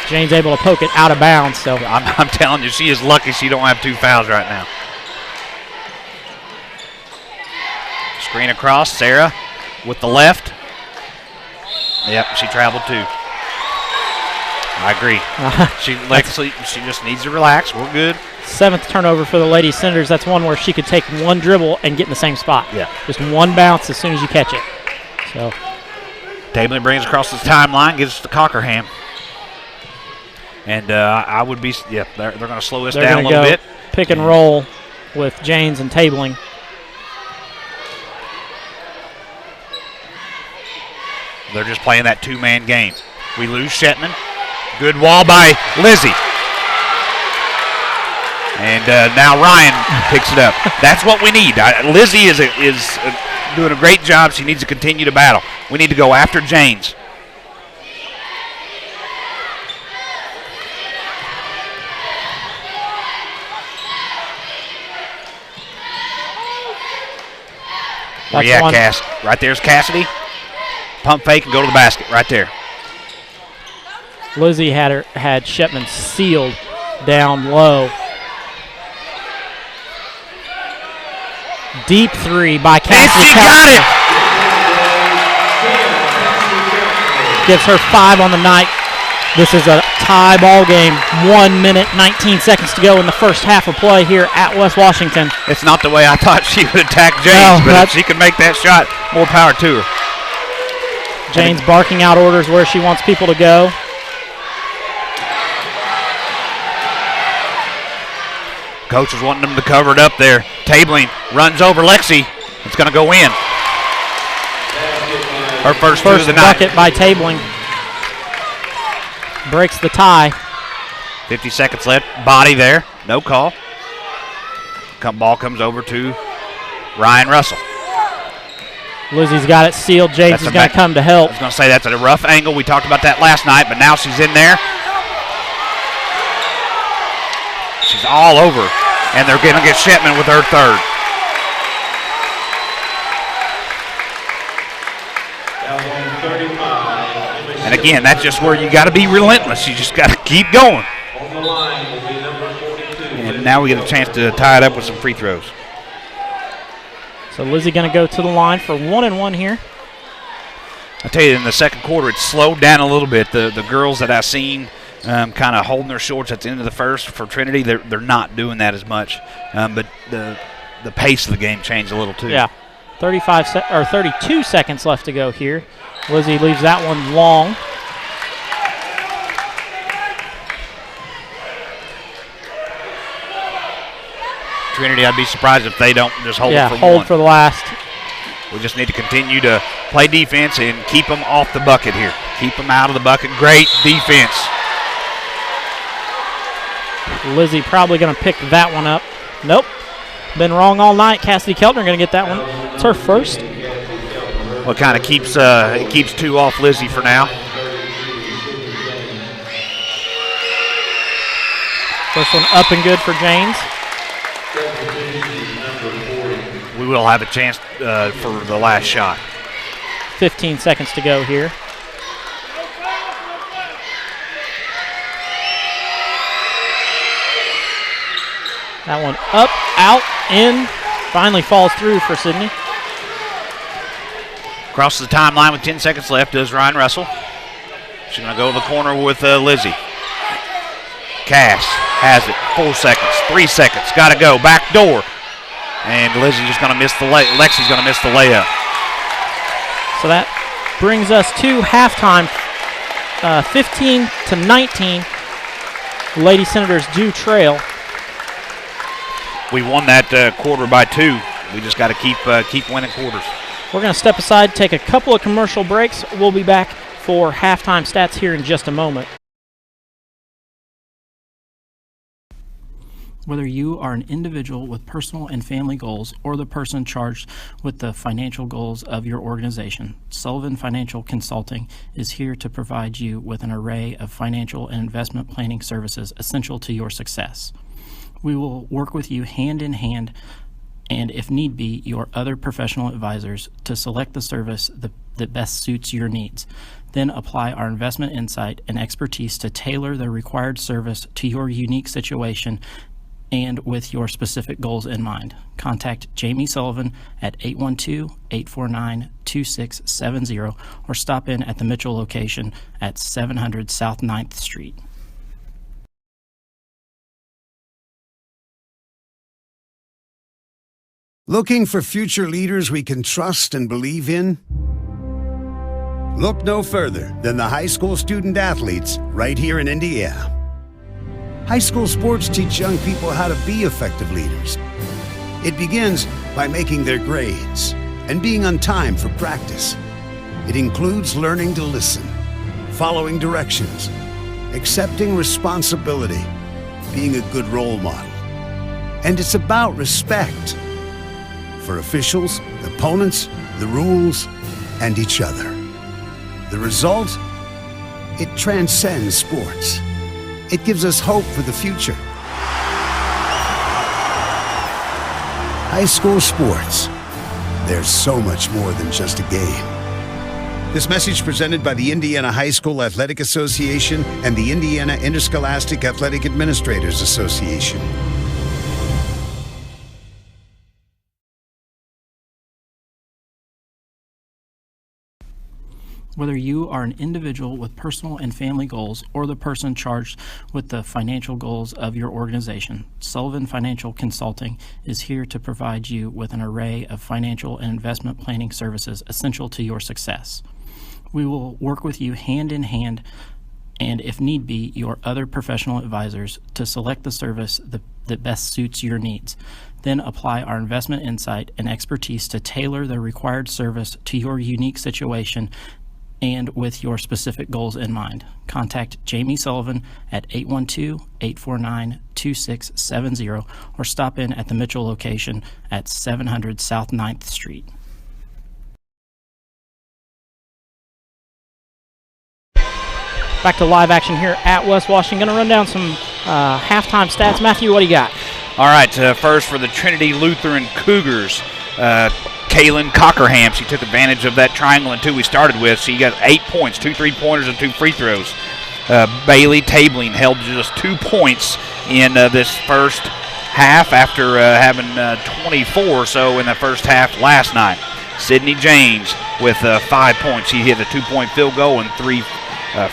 Jane's able to poke it out of bounds. So I'm telling you, she is lucky she don't have 2 fouls right now. Screen across, Sarah with the left. Yep, she traveled too. I agree. She just needs to relax. We're good. 7th turnover for the Lady Senators. That's one where she could take one dribble and get in the same spot. Yeah. Just one bounce as soon as you catch it. So Tabling brings across the timeline, gives it to Cockerham. And I would be, they're going to slow us down a little bit. Pick and roll with Janes and Tabling. They're just playing that 2-man game. We lose Shetman. Good wall by Lizzie. And now Ryan picks it up. That's what we need. Lizzie is doing a great job. She needs to continue to battle. We need to go after Janes. Where you at, Cass? Right there's Cassidy. Pump fake and go to the basket right there. Lizzie had Shepman sealed down low. Deep 3 by Cassidy. And she got it! Gives her 5 on the night. This is a tie ball game. 1 minute, 19 seconds to go in the first half of play here at West Washington. It's not the way I thought she would attack James, but if she can make that shot, more power to her. Jane's barking out orders where she wants people to go. Coach is wanting them to cover it up there. Tabling runs over Lexi. It's going to go in. Her first two of the night. Bucket by Tabling. Breaks the tie. 50 seconds left. Body there. No call. Ball comes over to Ryan Russell. Lizzie's got it sealed. James is going to come to help. I was going to say that's at a rough angle. We talked about that last night, but now she's in there. She's all over, and they're going to get Shetman with her third. And again, that's just where you got to be relentless. You just got to keep going. And now we get a chance to tie it up with some free throws. So Lizzie going to go to the line for 1-1 here. I tell you, in the second quarter, it slowed down a little bit. The girls that I've seen kind of holding their shorts at the end of the first for Trinity, they're not doing that as much. But the pace of the game changed a little too. Yeah, 32 seconds left to go here. Lizzie leaves that one long. Trinity, I'd be surprised if they don't just hold it for one. Yeah, hold for the last. We just need to continue to play defense and keep them off the bucket here. Keep them out of the bucket. Great defense. Lizzie probably going to pick that one up. Nope. Been wrong all night. Cassidy Keltner going to get that one. It's her first. Well, it kind of keeps two off Lizzie for now. First one up and good for James. We will have a chance for the last shot. 15 seconds to go here. That one up, out, in. Finally falls through for Sydney. Crosses the timeline with 10 seconds left does Ryan Russell. She's going to go to the corner with Lizzie. Cass has it. 4 seconds, 3 seconds. Got to go. Back door. And Lizzie's just going to miss the Lexi's going to miss the layup. So that brings us to halftime. 15-19. Lady Senators do trail. We won that quarter by 2. We just got to keep winning quarters. We're going to step aside, take a couple of commercial breaks. We'll be back for halftime stats here in just a moment. Whether you are an individual with personal and family goals or the person charged with the financial goals of your organization, Sullivan Financial Consulting is here to provide you with an array of financial and investment planning services essential to your success. We will work with you hand in hand and, if need be, your other professional advisors to select the service that best suits your needs. Then apply our investment insight and expertise to tailor the required service to your unique situation and with your specific goals in mind. Contact Jamie Sullivan at 812-849-2670 or stop in at the Mitchell location at 700 South 9th Street. Looking for future leaders we can trust and believe in? Look no further than the high school student athletes right here in Indiana. High school sports teach young people how to be effective leaders. It begins by making their grades and being on time for practice. It includes learning to listen, following directions, accepting responsibility, being a good role model. And it's about respect for officials, opponents, the rules, and each other. The result? It transcends sports. It gives us hope for the future. High school sports. There's so much more than just a game. This message presented by the Indiana High School Athletic Association and the Indiana Interscholastic Athletic Administrators Association. Whether you are an individual with personal and family goals or the person charged with the financial goals of your organization, Sullivan Financial Consulting is here to provide you with an array of financial and investment planning services essential to your success. We will work with you hand in hand and, if need be, your other professional advisors to select the service that best suits your needs. Then apply our investment insight and expertise to tailor the required service to your unique situation and with your specific goals in mind. Contact Jamie Sullivan at 812-849-2670 or stop in at the Mitchell location at 700 South 9th Street. Back to live action here at West Washington. Going to run down some halftime stats. Matthew, what do you got? All right, first for the Trinity Lutheran Cougars, Kaylin Cockerham. She took advantage of that triangle and 2 we started with. She got 8 points, 2 3-pointers and 2 free throws. Bailey Tabling held just 2 points in this first half after having 24 or so in the first half last night. Sydney James with 5 points. She hit a 2-point field goal and 3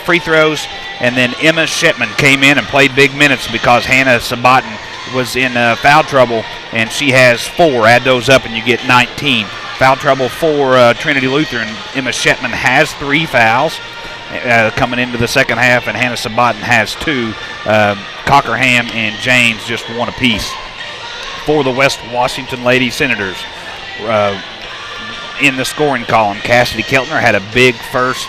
free throws. And then Emma Shetman came in and played big minutes because Hannah Sabatin was in foul trouble, and she has 4. Add those up and you get 19. Foul trouble for Trinity Lutheran. Emma Shetman has 3 fouls coming into the second half, and Hannah Sabatin has 2. Cockerham and James just 1 apiece. For the West Washington Lady Senators, in the scoring column, Cassidy Keltner had a big first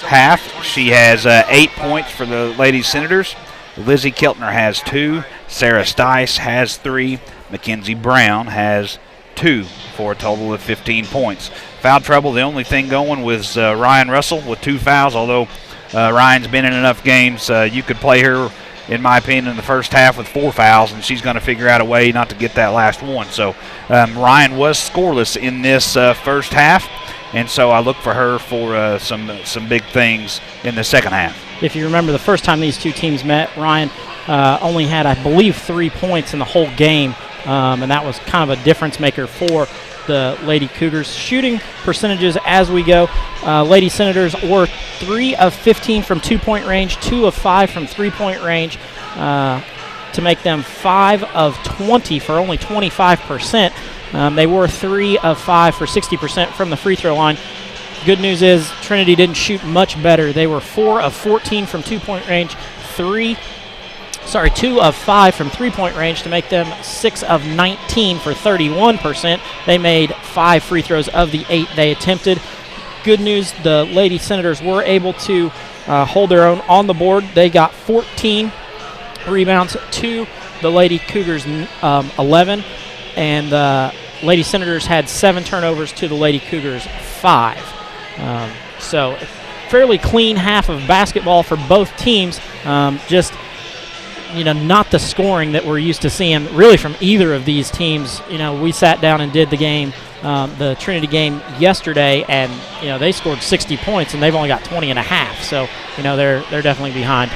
half. She has 8 points for the Lady Senators. Lizzie Keltner has 2. Sarah Stice has 3. Mackenzie Brown has 2 for a total of 15 points. Foul trouble, the only thing going was Ryan Russell with 2 fouls, although Ryan's been in enough games. You could play her, in my opinion, in the first half with 4 fouls, and she's going to figure out a way not to get that last one. So Ryan was scoreless in this first half, and so I look for her for some big things in the second half. If you remember the first time these two teams met, Ryan only had, I believe, 3 points in the whole game, and that was kind of a difference maker for the Lady Cougars. Shooting percentages as we go. Lady Senators were 3 of 15 from 2-point range, 2 of 5 from 3-point range, to make them 5 of 20 for only 25%. They were 3 of 5 for 60% from the free throw line. Good news is Trinity didn't shoot much better. They were 4 of 14 from 2-point range, 2 of 5 from 3-point range to make them 6 of 19 for 31%. They made 5 free throws of the 8 they attempted. Good news, the Lady Senators were able to hold their own on the board. They got 14 rebounds to the Lady Cougars 11, and the Lady Senators had 7 turnovers to the Lady Cougars 5. So fairly clean half of basketball for both teams. Just not the scoring that we're used to seeing really from either of these teams. We sat down and did the game, the Trinity game yesterday, and they scored 60 points and they've only got 20 and a half. So they're definitely behind.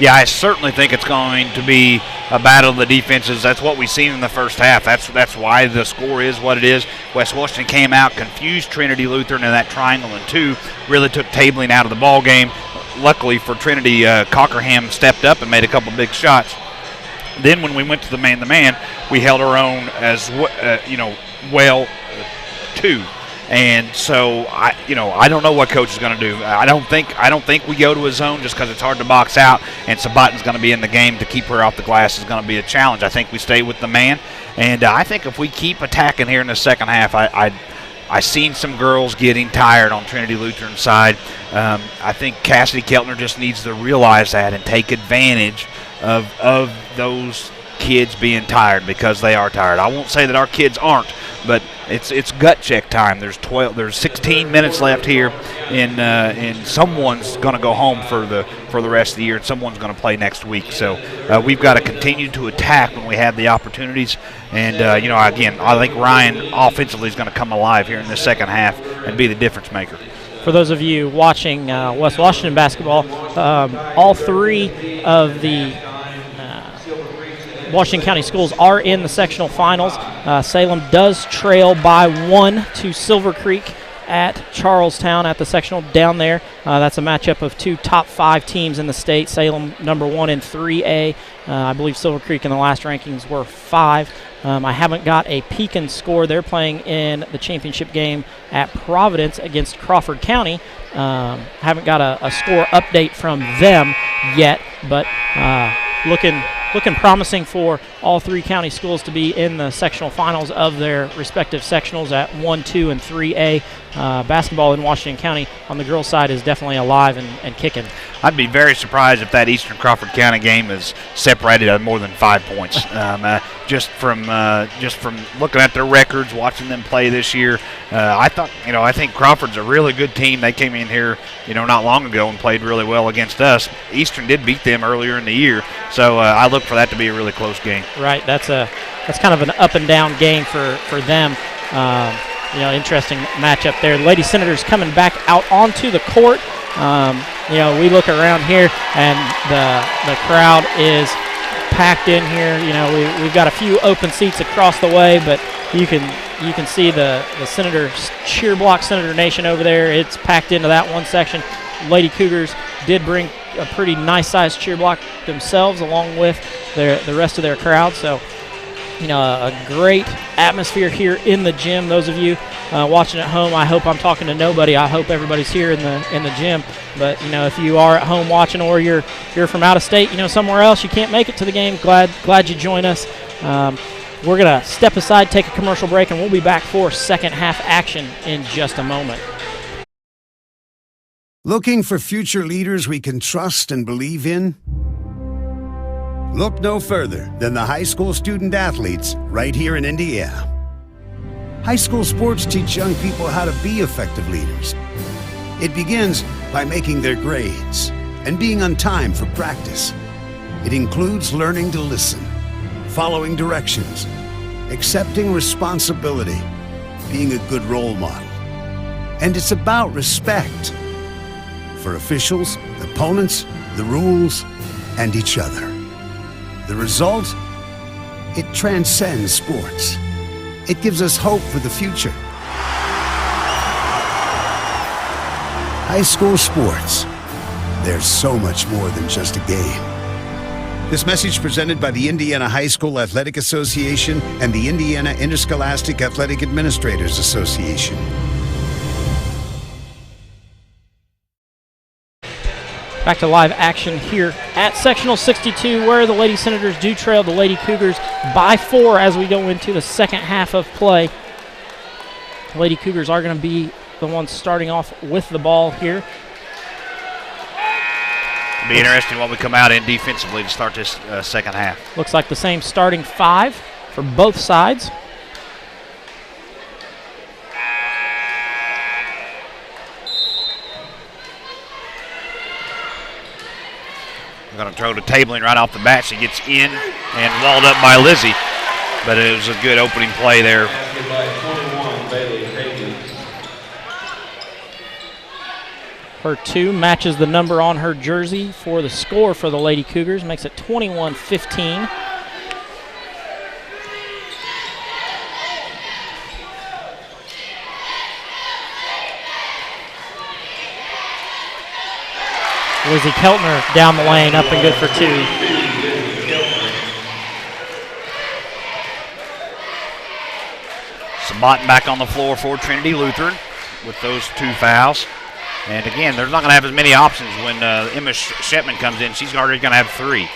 Yeah, I certainly think it's going to be a battle of the defenses. That's what we've seen in the first half. That's why the score is what it is. West Washington came out, confused Trinity Lutheran in that triangle and 2, really took tabling out of the ball game. Luckily for Trinity, Cockerham stepped up and made a couple big shots. Then when we went to the man-to-man, we held our own as well too. And so I don't know what coach is going to do. I don't think we go to a zone just because it's hard to box out, and Sabatin's going to be in the game. To keep her off the glass is going to be a challenge. I think we stay with the man, and I think if we keep attacking here in the second half, I seen some girls getting tired on Trinity Lutheran's side. I think Cassidy Keltner just needs to realize that and take advantage of those kids being tired, because they are tired. I won't say that our kids aren't, but it's gut check time. There's 16 minutes left here, and someone's going to go home for the rest of the year, and someone's going to play next week. So we've got to continue to attack when we have the opportunities. And again, I think Ryan offensively is going to come alive here in the second half and be the difference maker. For those of you watching West Washington basketball, all 3 of the Washington County schools are in the sectional finals. Salem does trail by 1 to Silver Creek at Charlestown at the sectional down there. That's a matchup of 2 top 5 teams in the state. Salem number 1 in 3A. I believe Silver Creek in the last rankings were 5. I haven't got a Pekin score. They're playing in the championship game at Providence against Crawford County. Haven't got a score update from them yet, but looking promising for all 3 county schools to be in the sectional finals of their respective sectionals at 1, 2, and 3A. Basketball in Washington County on the girls' side is definitely alive and kicking. I'd be very surprised if that Eastern Crawford County game is separated at more than 5 points. Just from looking at their records, watching them play this year, I think Crawford's a really good team. They came in here, not long ago and played really well against us. Eastern did beat them earlier in the year, so I look for that to be a really close game. Right, that's kind of an up and down game for them. Interesting matchup there. Lady Senators coming back out onto the court. We look around here and the crowd is packed in here. We've got a few open seats across the way, but you can see the Senator cheer block, Senator Nation over there. It's packed into that one section. Lady Cougars did bring a pretty nice sized cheer block themselves along with the rest of their crowd. So a great atmosphere here in the gym. Those of you watching at home, I hope I'm talking to nobody. I hope everybody's here in the gym. But if you are at home watching, or you're from out of state, somewhere else, you can't make it to the game, glad you join us. We're gonna step aside, take a commercial break, and we'll be back for second half action in just a moment. Looking for future leaders we can trust and believe in? Look no further than the high school student athletes right here in Indiana. High school sports teach young people how to be effective leaders. It begins by making their grades and being on time for practice. It includes learning to listen, following directions, accepting responsibility, being a good role model. And it's about respect for officials, opponents, the rules, and each other. The result? It transcends sports. it gives us hope for the future. High school sports. There's so much more than just a game. This message presented by the Indiana High School Athletic Association and the Indiana Interscholastic Athletic Administrators Association. Back to live action here at Sectional 62, where the Lady Senators do trail the Lady Cougars by 4 as we go into the second half of play. The Lady Cougars are going to be the ones starting off with the ball here. It'll be interesting what we come out in defensively to start this second half. Looks like the same starting 5 for both sides. Going to throw to Tabling right off the bat. She gets in and walled up by Lizzie, but it was a good opening play there. Her 2 matches the number on her jersey for the score for the Lady Cougars, makes it 21-15. Lizzie Keltner down the lane, up and good for 2. Sabatin back on the floor for Trinity Lutheran with those 2 fouls. And again, they're not going to have as many options when Emma Shepman comes in. She's already going to have 3.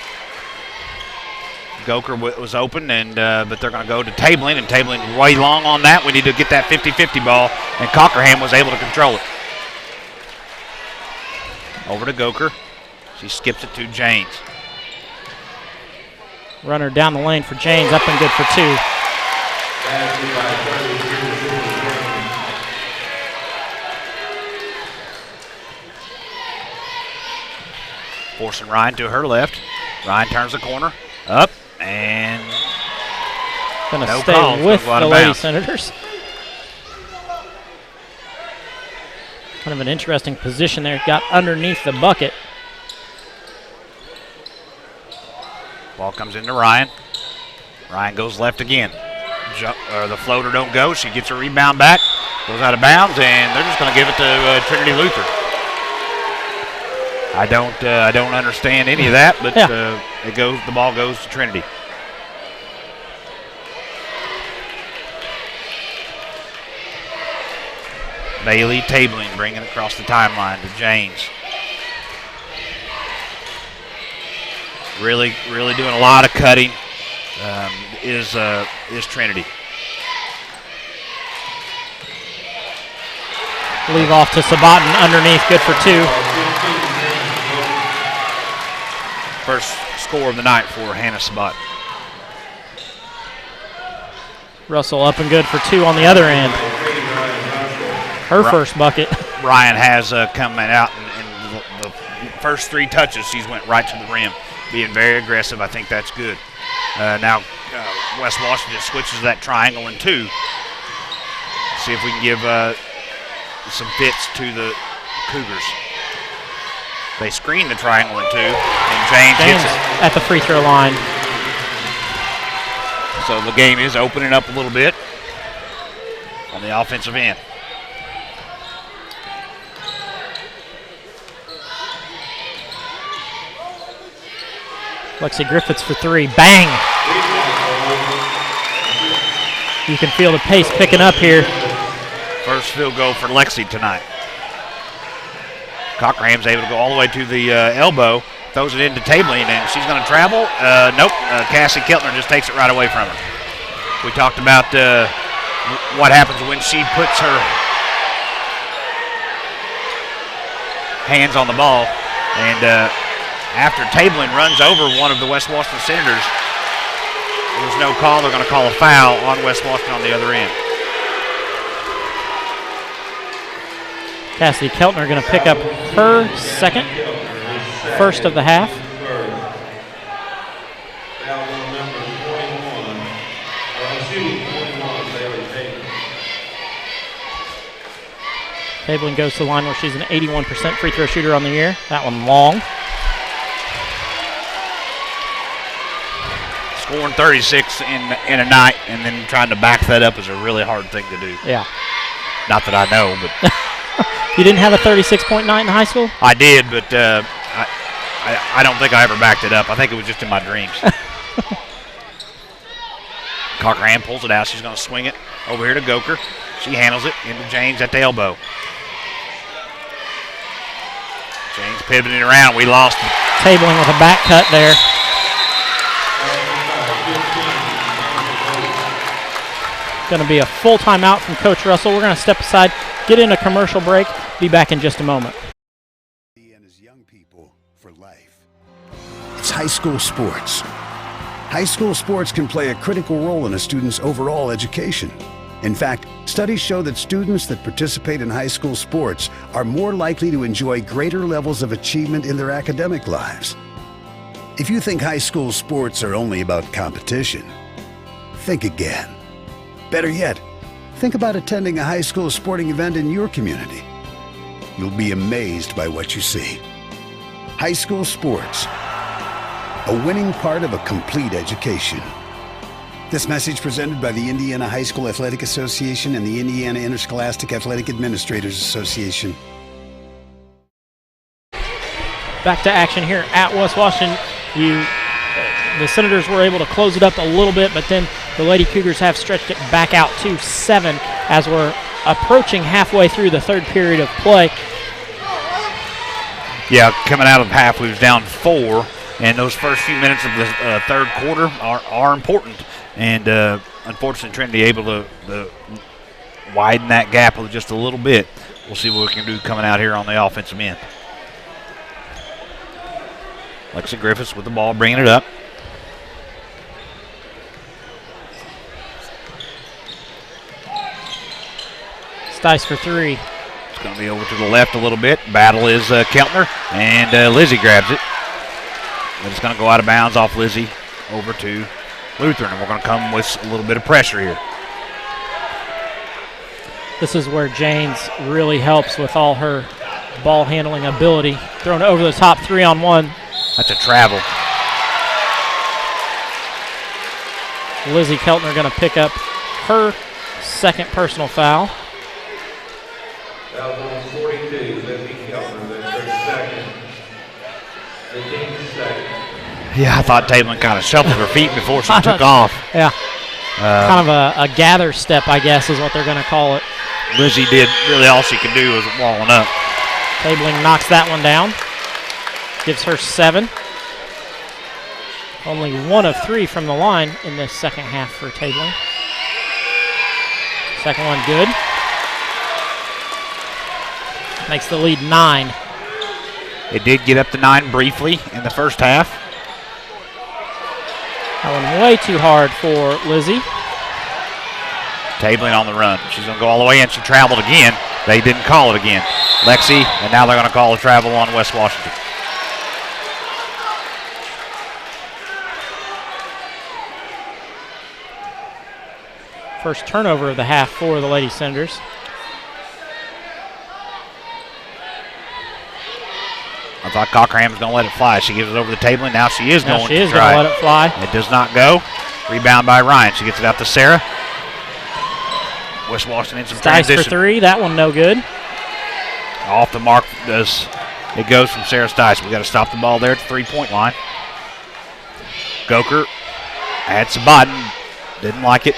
Goker was open, and but they're going to go to Tabling, and Tabling way long on that. We need to get that 50-50 ball, and Cockerham was able to control it. Over to Goker. She skips it to James. Runner down the lane for James, up and good for 2. Forcing Ryan to her left. Ryan turns the corner. Up, and Going to no stay call. with Go out the of Lady bounds. Senators. Kind of an interesting position there. Got underneath the bucket. Ball comes into Ryan. Ryan goes left again. The floater don't go. She gets a rebound back. Goes out of bounds, and they're just going to give it to Trinity Lutheran. I don't understand any of that, but the ball goes to Trinity. Bailey Tabling bringing it across the timeline to James. Really doing a lot of cutting is Trinity. Leave off to Sabatin underneath, good for 2. First score of the night for Hannah Sabatin. Russell up and good for 2 on the other end. Her first bucket. Ryan has come out, and the first 3 touches, she's went right to the rim, being very aggressive. I think that's good. Now, West Washington switches that triangle in 2. See if we can give some fits to the Cougars. They screen the triangle in 2, and James hits it at the free throw line. So the game is opening up a little bit on the offensive end. Lexi Griffiths for 3. Bang! You can feel the pace picking up here. First field goal for Lexi tonight. Cockerham's able to go all the way to the elbow, throws it into Tabling, and she's going to travel. Nope, Cassie Keltner just takes it right away from her. We talked about what happens when she puts her hands on the ball, and after Tabling runs over one of the West Washington Senators, there's no call. They're going to call a foul on West Washington on the other end. Cassidy Keltner going to pick up her second, first of the half. Tabling goes to the line where she's an 81% free throw shooter on the year. That one long. 4 and 36 in a night, and then trying to back that up is a really hard thing to do. Yeah. Not that I know, but You didn't have a 36.9 in high school? I did, but I don't think I ever backed it up. I think it was just in my dreams. Cockerham pulls it out. She's going to swing it over here to Goker. She handles it into James at the elbow. James pivoting around. We lost it. Tabling with a back cut there. Going to be a full timeout from Coach Russell. We're going to step aside, get in a commercial break, be back in just a moment. Indiana's young people for life. It's high school sports. High school sports can play a critical role in a student's overall education. In fact, studies show that students that participate in high school sports are more likely to enjoy greater levels of achievement in their academic lives. If you think high school sports are only about competition, think again. Better yet, think about attending a high school sporting event in your community. You'll be amazed by what you see. High school sports, a winning part of a complete education. This message presented by the Indiana High School Athletic Association and the Indiana Interscholastic Athletic Administrators Association. Back to action here at West Washington. The Senators were able to close it up a little bit, but then the Lady Cougars have stretched it back out to 7 as we're approaching halfway through the third period of play. Yeah, coming out of half, we was down 4, and those first few minutes of the third quarter are important. And unfortunately, Trinity able to widen that gap just a little bit. We'll see what we can do coming out here on the offensive end. Lexi Griffiths with the ball, bringing it up. Stice for 3. It's going to be over to the left a little bit. Battle is Keltner, and Lizzie grabs it. And it's going to go out of bounds off Lizzie over to Lutheran, and we're going to come with a little bit of pressure here. This is where James really helps with all her ball handling ability. Thrown over the top, 3-on-1. That's a travel. Lizzie Keltner going to pick up her second personal foul. Foul on 42, Lizzie Keltner, that's her second. The team's second. Yeah, I thought Tablin kind of shuffled her feet before she took off. Yeah. Kind of a gather step, I guess, is what they're going to call it. Lizzie did really all she could do was walling up. Tabling knocks that one down. Gives her 7. Only 1 of 3 from the line in this second half for Tabling. Second one good. Makes the lead 9. It did get up to 9 briefly in the first half. That one way too hard for Lizzie. Tabling on the run. She's going to go all the way in. She traveled again. They didn't call it again. Lexi, and now they're going to call a travel on West Washington. First turnover of the half for the Lady Senators. I thought Cockerham was going to let it fly. She gives it over the table, and now she is going to try. She is going to let it fly. It does not go. Rebound by Ryan. She gets it out to Sarah. West Washington in some transition. Stice for 3. That one no good. Off the mark it goes from Sarah Stice. We got to stop the ball there at the 3-point line. Goker had Sabatin. Didn't like it.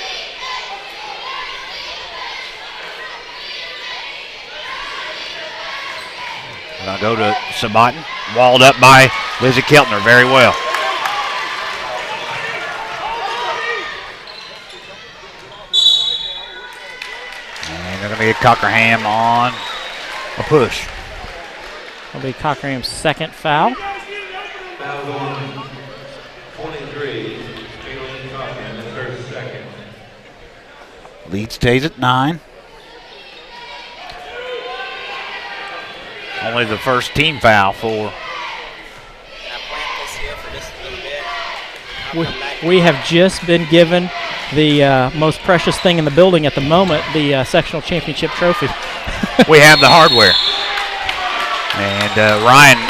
Going to go to Sabatin. Walled up by Lizzie Keltner very well. And they're going to get Cockerham on a push. That'll be Cockerham's second foul. Foul on 23, Caitlin Cockerham, that's her second. Lead stays at 9. Only the first team foul for. We have just been given the most precious thing in the building at the moment, the sectional championship trophy. We have the hardware. And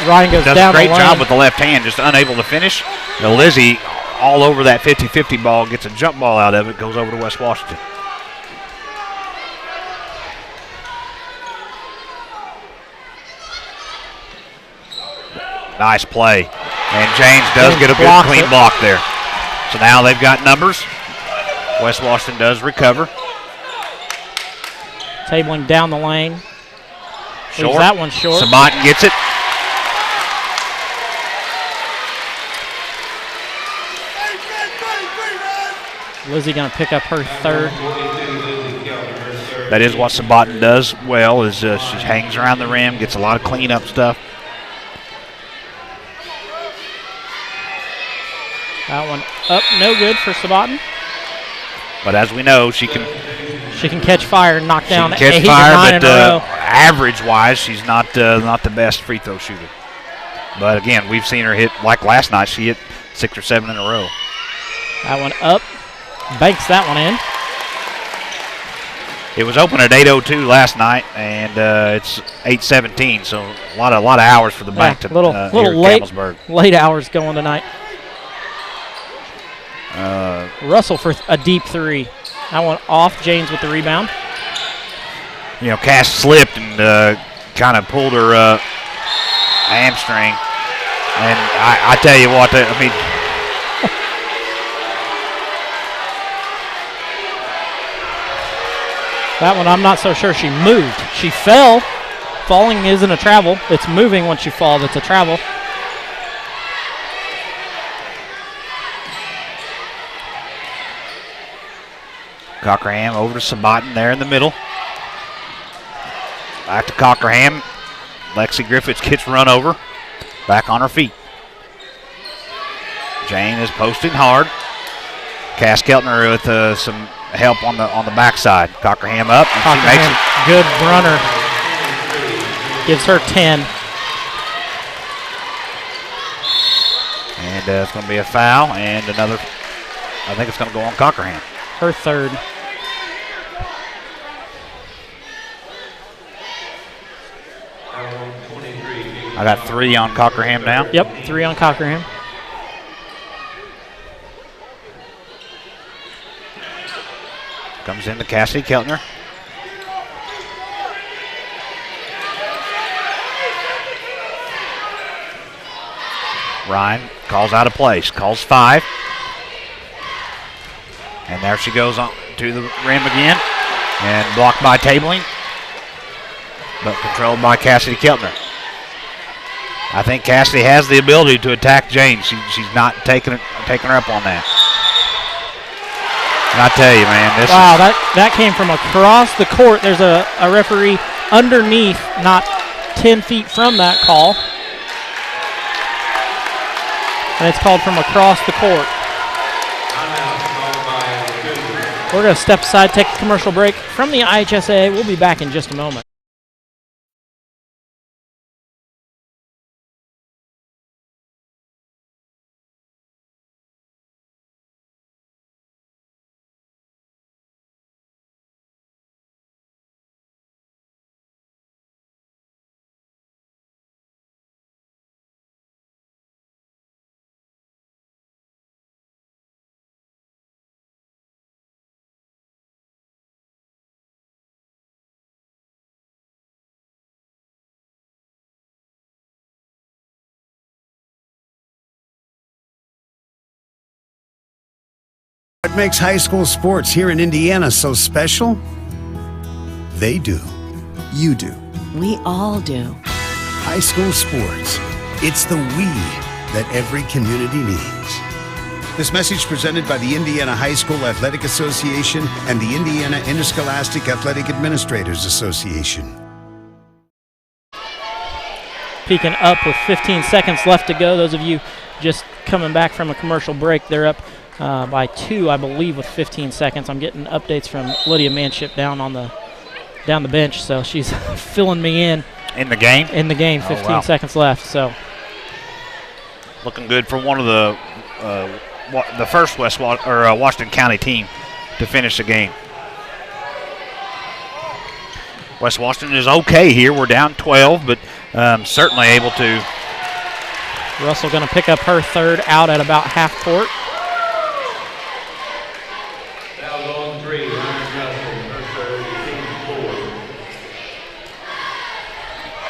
Ryan goes does down a great the lane. job with the left hand, just unable to finish. Lizzie all over that 50-50 ball, gets a jump ball out of it, goes over to West Washington. Nice play. And James does get a good clean block there. So now they've got numbers. West Washington does recover. Tabling down the lane. Short. Leaves that one short. Sabatin gets it. Lizzie going to pick up her third. That is what Sabatin does well, is she hangs around the rim, gets a lot of cleanup stuff. That one up, no good for Sabatin. But as we know, she can catch fire and knock down 8 catch or fire, 9 in a row. Average-wise, she's not the best free throw shooter. But again, we've seen her hit, like last night, she hit 6 or 7 in a row. That one up, banks that one in. It was open at 8:02 last night, and it's 8:17, so a lot of hours for the bank to little here at Campbellsburg. Late hours going tonight. Russell for a deep three. That one off. James with the rebound. You know, Cass slipped and kind of pulled her hamstring. And I tell you what, I mean, that one I'm not so sure she moved. She fell. Falling isn't a travel. It's moving once you fall that's a travel. Cockerham over to Sabatin there in the middle. Back to Cockerham. Lexi Griffiths gets run over. Back on her feet. Jane is posting hard. Cass Keltner with some help on the backside. Cockerham up, and she makes it. Good runner. Gives her 10. And it's going to be a foul, and another, I think it's going to go on Cockerham. Her third. I got 3 on Cockerham now. Yep, 3 on Cockerham. Comes into Cassidy Keltner. Ryan calls out of place, calls 5. And there she goes on to the rim again. And blocked by Tabling, but controlled by Cassidy Keltner. I think Cassidy has the ability to attack Jane. She's not taking her up on that. And I tell you, man, that came from across the court. There's a referee underneath, not 10 feet from that call. And it's called from across the court. We're going to step aside, take a commercial break from the IHSA. We'll be back in just a moment. What makes high school sports here in Indiana so special? They do. You do. We all do. High school sports. It's the we that every community needs. This message presented by the Indiana High School Athletic Association and the Indiana Interscholastic Athletic Administrators Association. Peeking up with 15 seconds left to go. Those of you just coming back from a commercial break, they're up by 2, I believe, with 15 seconds. I'm getting updates from Lydia Manship down the bench, so she's filling me in. In the game? In the game, 15 seconds left. So looking good for one of the first Washington County team to finish the game. West Washington is okay here. We're down 12, but certainly able to. Russell going to pick up her third out at about half court. her third, team 4.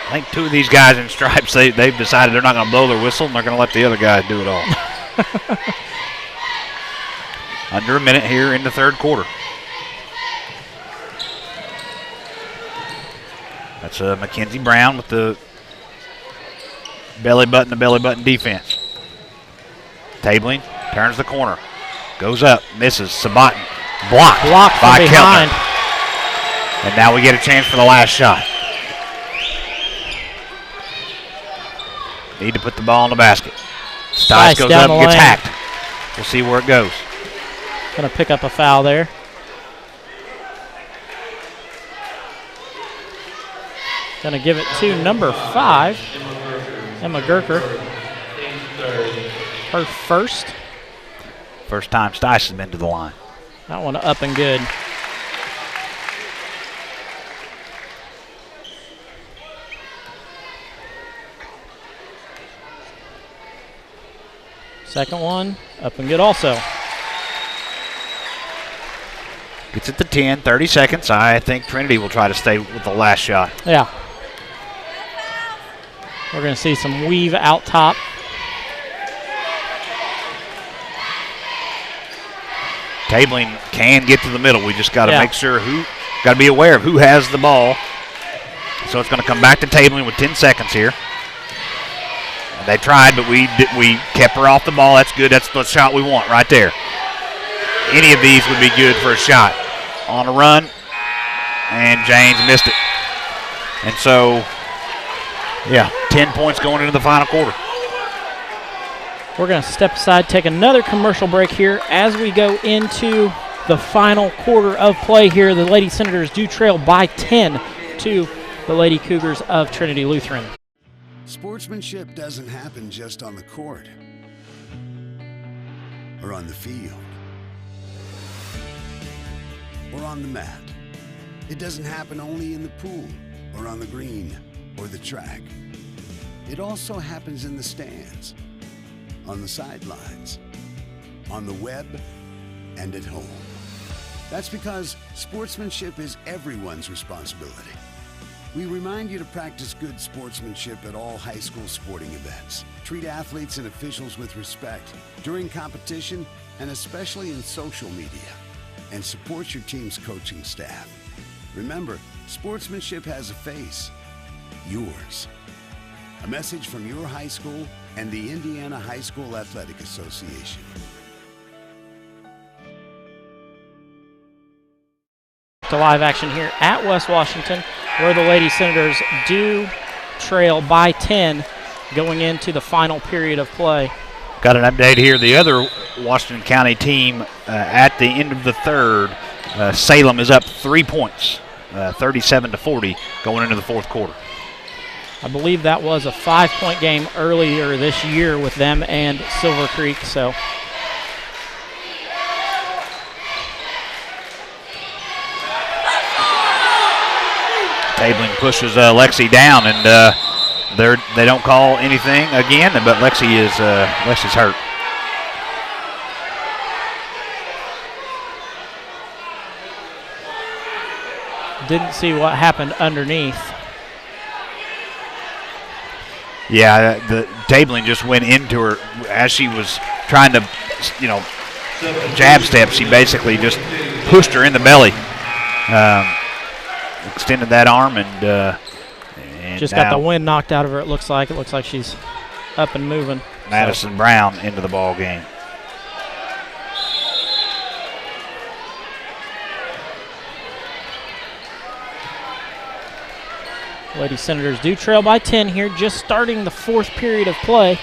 I think 2 of these guys in stripes, they've decided they're not going to blow their whistle, and they're going to let the other guys do it all. Under a minute here in the third quarter. That's Mackenzie Brown with the belly button defense. Tabling, turns the corner, goes up, misses. Sabatin, blocked by behind. Keltner. And now we get a chance for the last shot. Need to put the ball in the basket. Stice goes up and gets hacked. We'll see where it goes. Going to pick up a foul there. Going to give it to number 5, Emma Gerker. Her first. First time Stice has been to the line. That one up and good. Second one, up and good also. Gets it to 10, 30 seconds. I think Trinity will try to stay with the last shot. Yeah. We're going to see some weave out top. Tabling can get to the middle. We just got to make sure got to be aware of who has the ball. So it's going to come back to Tabling with 10 seconds here. They tried, but we kept her off the ball. That's good. That's the shot we want right there. Any of these would be good for a shot. On a run, and James missed it. And so, 10 points going into the final quarter. We're going to step aside, take another commercial break here. As we go into the final quarter of play here, the Lady Senators do trail by 10 to the Lady Cougars of Trinity Lutheran. Sportsmanship doesn't happen just on the court or on the field or on the mat. It doesn't happen only in the pool or on the green or the track. It also happens in the stands, on the sidelines, on the web, and at home. That's because sportsmanship is everyone's responsibility. We remind you to practice good sportsmanship at all high school sporting events. Treat athletes and officials with respect during competition and especially in social media. And support your team's coaching staff. Remember, sportsmanship has a face, yours. A message from your high school and the Indiana High School Athletic Association. To live action here at West Washington, where the Lady Senators do trail by 10 going into the final period of play. Got an update here. The other Washington County team at the end of the third, Salem is up 3 points, 37-40 going into the fourth quarter. I believe that was a 5-point game earlier this year with them and Silver Creek. So Tabling pushes Lexi down, and they don't call anything again, but Lexi's hurt. didn't see what happened underneath. Yeah, the tabling just went into her as she was trying to, jab step. She basically just pushed her in the belly, extended that arm, and just got the wind knocked out of her. It looks like she's up and moving. Madison Brown into the ball game. Lady Senators do trail by 10 here, just starting the fourth period of play.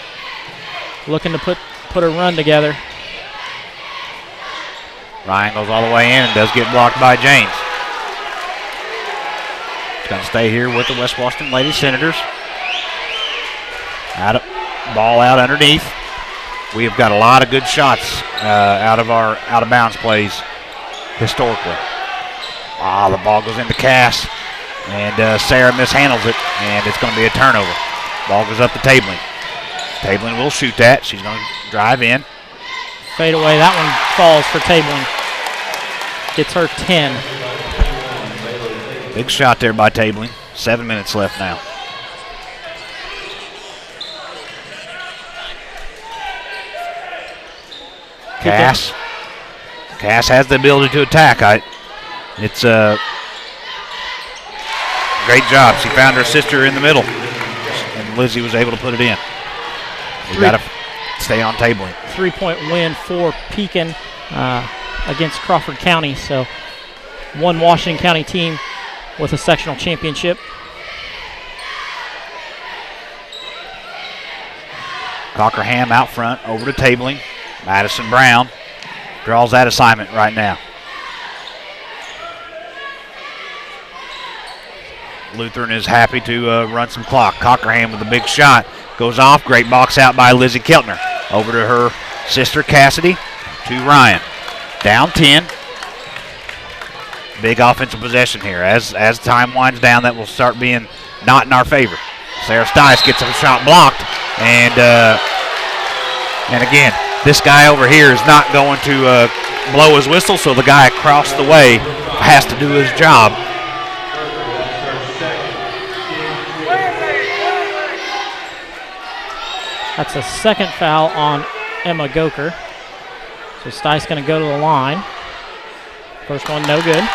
Looking to put a run together. Ryan goes all the way in and does get blocked by James. It's going to stay here with the West Washington Lady Senators. Ball out underneath. We have got a lot of good shots out of our out-of-bounds plays historically. The ball goes into Cass. And Sarah mishandles it, and it's going to be a turnover. Ball goes up to Tabling. Tabling will shoot that. She's going to drive in. Fade away. That one falls for Tabling. gets her 10. Big shot there by Tabling. 7 minutes left now. Cass has the ability to attack. It's a great job. She found her sister in the middle, and Lizzie was able to put it in. We got to stay on tabling. 3-point win for Pekin against Crawford County. So one Washington County team with a sectional championship. Cockerham out front, over to tabling. Madison Brown draws that assignment right now. Lutheran is happy to run some clock. Cockerham with a big shot. Goes off. Great box out by Lizzie Keltner. Over to her sister Cassidy. To Ryan. Down 10. Big offensive possession here. As time winds down, that will start being not in our favor. Sarah Stice gets a shot blocked. And again, this guy over here is not going to blow his whistle, so the guy across the way has to do his job. That's a second foul on Emma Goker. So Stice going to go to the line. First one, no good.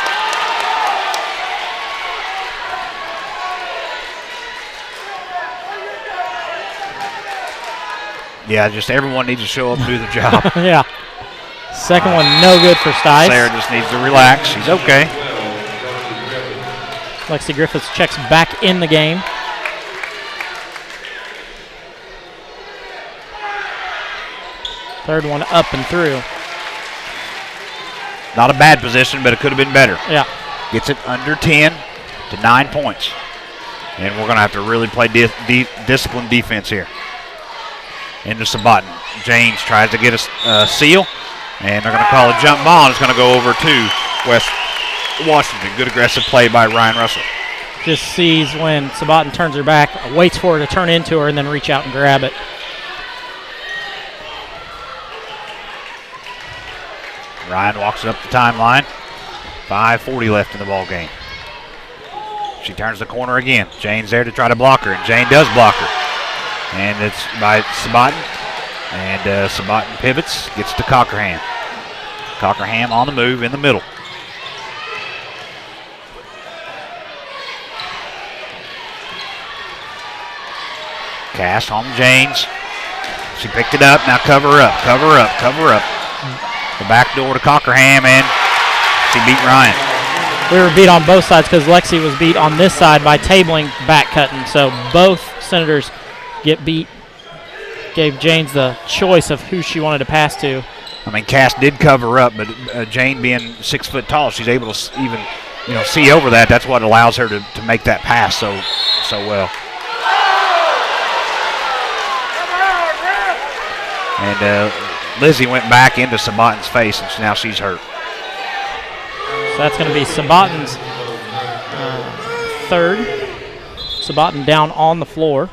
Yeah, just everyone needs to show up and do the job. Yeah. Second one, no good for Stice. Sarah just needs to relax. She's okay. Lexi Griffiths checks back in the game. Third one up and through. Not a bad position, but it could have been better. Yeah. Gets it under 10 to 9 points. And we're going to have to really play disciplined defense here. Into Sabatin. James tries to get a seal, and they're going to call a jump ball, and it's going to go over to West Washington. Good aggressive play by Ryan Russell. Just sees when Sabatin turns her back, waits for her to turn into her, and then reach out and grab it. Ryan walks up the timeline. 5:40 left in the ball game. She turns the corner again. Jane's there to try to block her, and Jane does block her. And it's by Sabatin. And Sabatin pivots, gets to Cockerham. Cockerham on the move in the middle. Cass on Janes. She picked it up. Now cover up, cover up, cover up. The back door to Cockerham, and she beat Ryan. We were beat on both sides because Lexi was beat on this side by tabling, back cutting. So both Senators get beat. Gave Janes the choice of who she wanted to pass to. I mean, Cass did cover up, but Jane being 6 foot tall, she's able to even, see over that. That's what allows her to make that pass so well. And Lizzie went back into Sabatin's face, and now she's hurt. So that's going to be Sabatin's third. Sabatin down on the floor.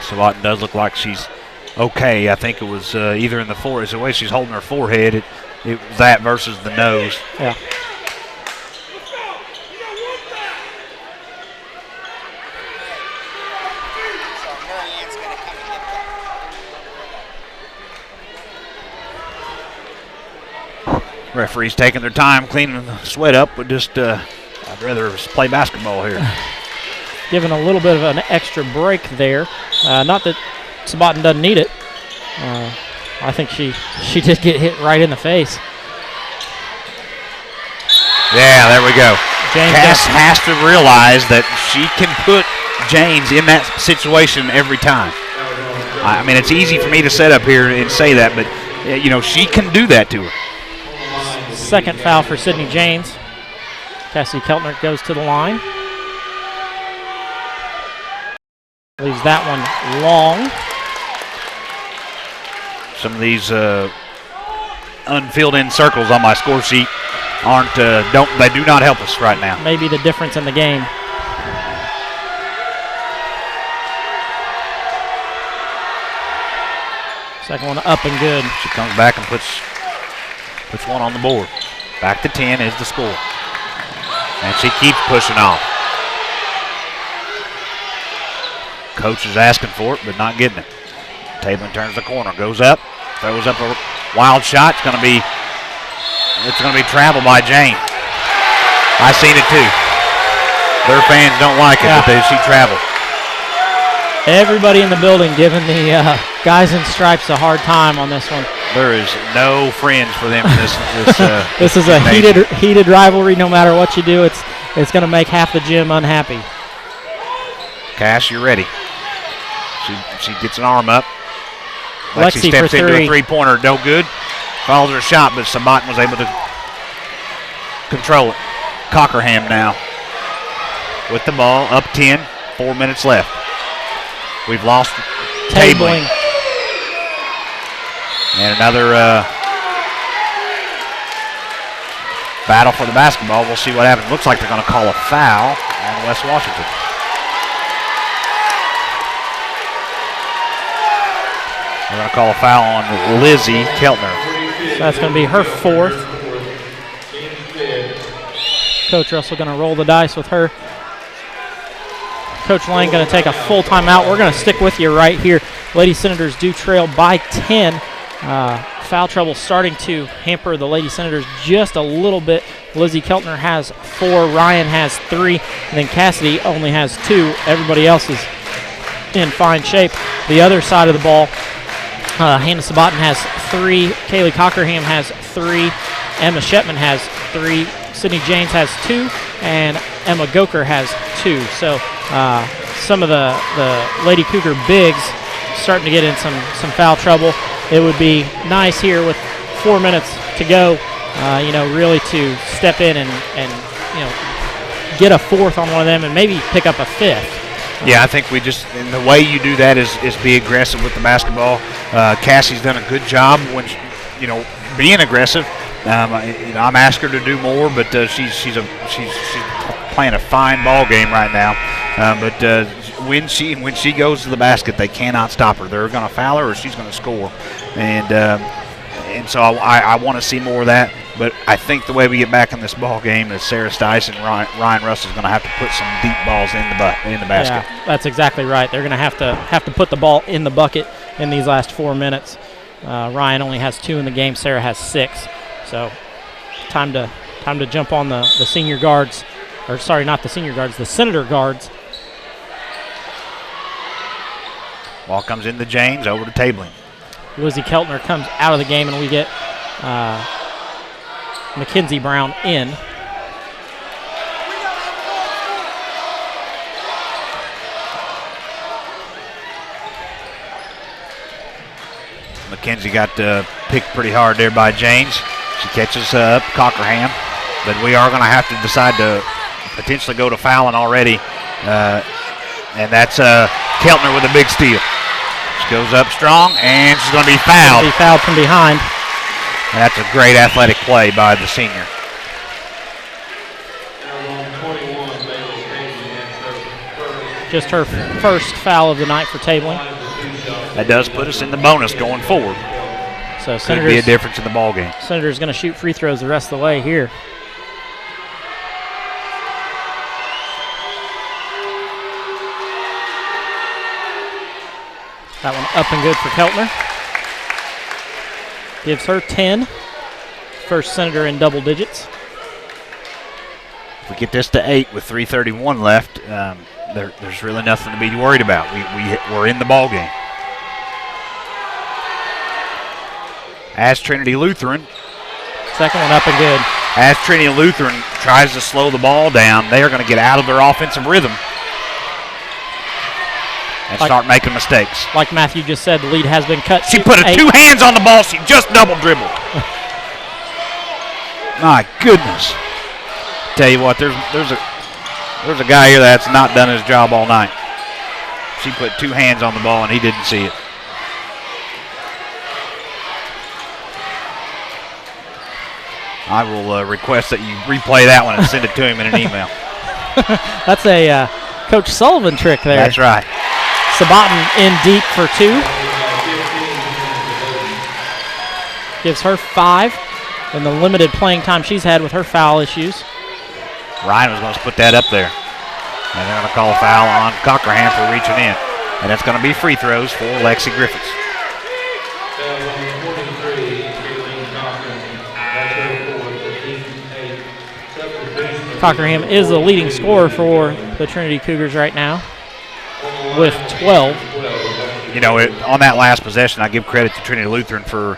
Sabatin does look like she's okay. I think it was either in the forehead. It's the way she's holding her forehead. It was that versus the nose. Yeah. Referees taking their time cleaning the sweat up, but just I'd rather play basketball here. Given a little bit of an extra break there. Not that Sabatin doesn't need it. I think she did get hit right in the face. Yeah, there we go. Cass has to realize that she can put James in that situation every time. I mean, it's easy for me to sit up here and say that, but she can do that to her. Second foul for Sydney Janes. Cassidy Keltner goes to the line. Leaves that one long. Some of these unfilled in circles on my score sheet do not help us right now. Maybe the difference in the game. Second one up and good. She comes back and puts one on the board. Back to 10 is the score. And she keeps pushing off. Coach is asking for it, but not getting it. Tabling turns the corner, goes up, throws up a wild shot. It's going to be traveled by Jane. I seen it too. Their fans don't like it, but she traveled. Everybody in the building giving the guys in stripes a hard time on this one. There is no friends for them in this. This is a heated rivalry. No matter what you do, it's going to make half the gym unhappy. Cash, you're ready. She gets an arm up. Lexi steps for into three. A three-pointer, no good. Follows her shot, but Sabatin was able to control it. Cockerham now with the ball, up 10, 4 minutes left. We've lost tabling. And another battle for the basketball. We'll see what happens. Looks like they're going to call a foul on West Washington. They're going to call a foul on Lizzie Keltner. So that's going to be her fourth. Coach Russell going to roll the dice with her. Coach Lane going to take a full timeout. We're going to stick with you right here. Lady Senators do trail by 10. Foul trouble starting to hamper the Lady Senators just a little bit. Lizzie Keltner has 4, Ryan has 3, and then Cassidy only has 2. Everybody else is in fine shape. The other side of the ball, Hannah Sabatin has 3, Kaylee Cockerham has 3, Emma Shetman has 3, Sydney James has 2, and Emma Goker has 2. So some of the Lady Cougar bigs starting to get in some foul trouble. It would be nice here with 4 minutes to go, really to step in and get a fourth on one of them and maybe pick up a fifth. Yeah, I think and the way you do that is be aggressive with the basketball. Cassie's done a good job when, being aggressive. I'm asking her to do more, but she's playing a fine ball game right now. But when she goes to the basket, they cannot stop her. They're going to foul her, or she's going to score. And so I want to see more of that. But I think the way we get back in this ball game is Sarah Stice and Ryan Russell is going to have to put some deep balls in the basket. Yeah, that's exactly right. They're going to have to put the ball in the bucket in these last 4 minutes. Ryan only has 2 in the game. Sarah has 6. So time to jump on the senior guards, or sorry, not the senior guards, the Senator guards. Ball comes in the James, over to tabling. Lizzie Keltner comes out of the game, and we get Mackenzie Brown in. Mackenzie got picked pretty hard there by James. She catches up Cockerham, but we are going to have to decide to potentially go to fouling already, and that's Keltner with a big steal. She goes up strong, and she's going to be fouled. Be fouled from behind. And that's a great athletic play by the senior. Just her first foul of the night for tabling. That does put us in the bonus going forward. So could be a difference in the ball game. Senator's going to shoot free throws the rest of the way here. That one up and good for Keltner. Gives her 10. First Senator in double digits. If we get this to 8 with 3:31 left, there's really nothing to be worried about. We're in the ball game. As Trinity Lutheran. Second one up and good. As Trinity Lutheran tries to slow the ball down, they are going to get out of their offensive rhythm and start making mistakes. Like Matthew just said, the lead has been cut. She put 2 hands on the ball. She just double dribbled. My goodness. Tell you what, there's a guy here that's not done his job all night. She put 2 hands on the ball and he didn't see it. I will request that you replay that one and send it to him in an email. That's a Coach Sullivan trick there. That's right. Sabatin in deep for 2. Gives her 5 in the limited playing time she's had with her foul issues. Ryan was going to put that up there. And they're going to call a foul on Cockerham for reaching in. And that's going to be free throws for Lexi Griffiths. Cockerham is the leading scorer for the Trinity Cougars right now with 12. You know, on that last possession, I give credit to Trinity Lutheran for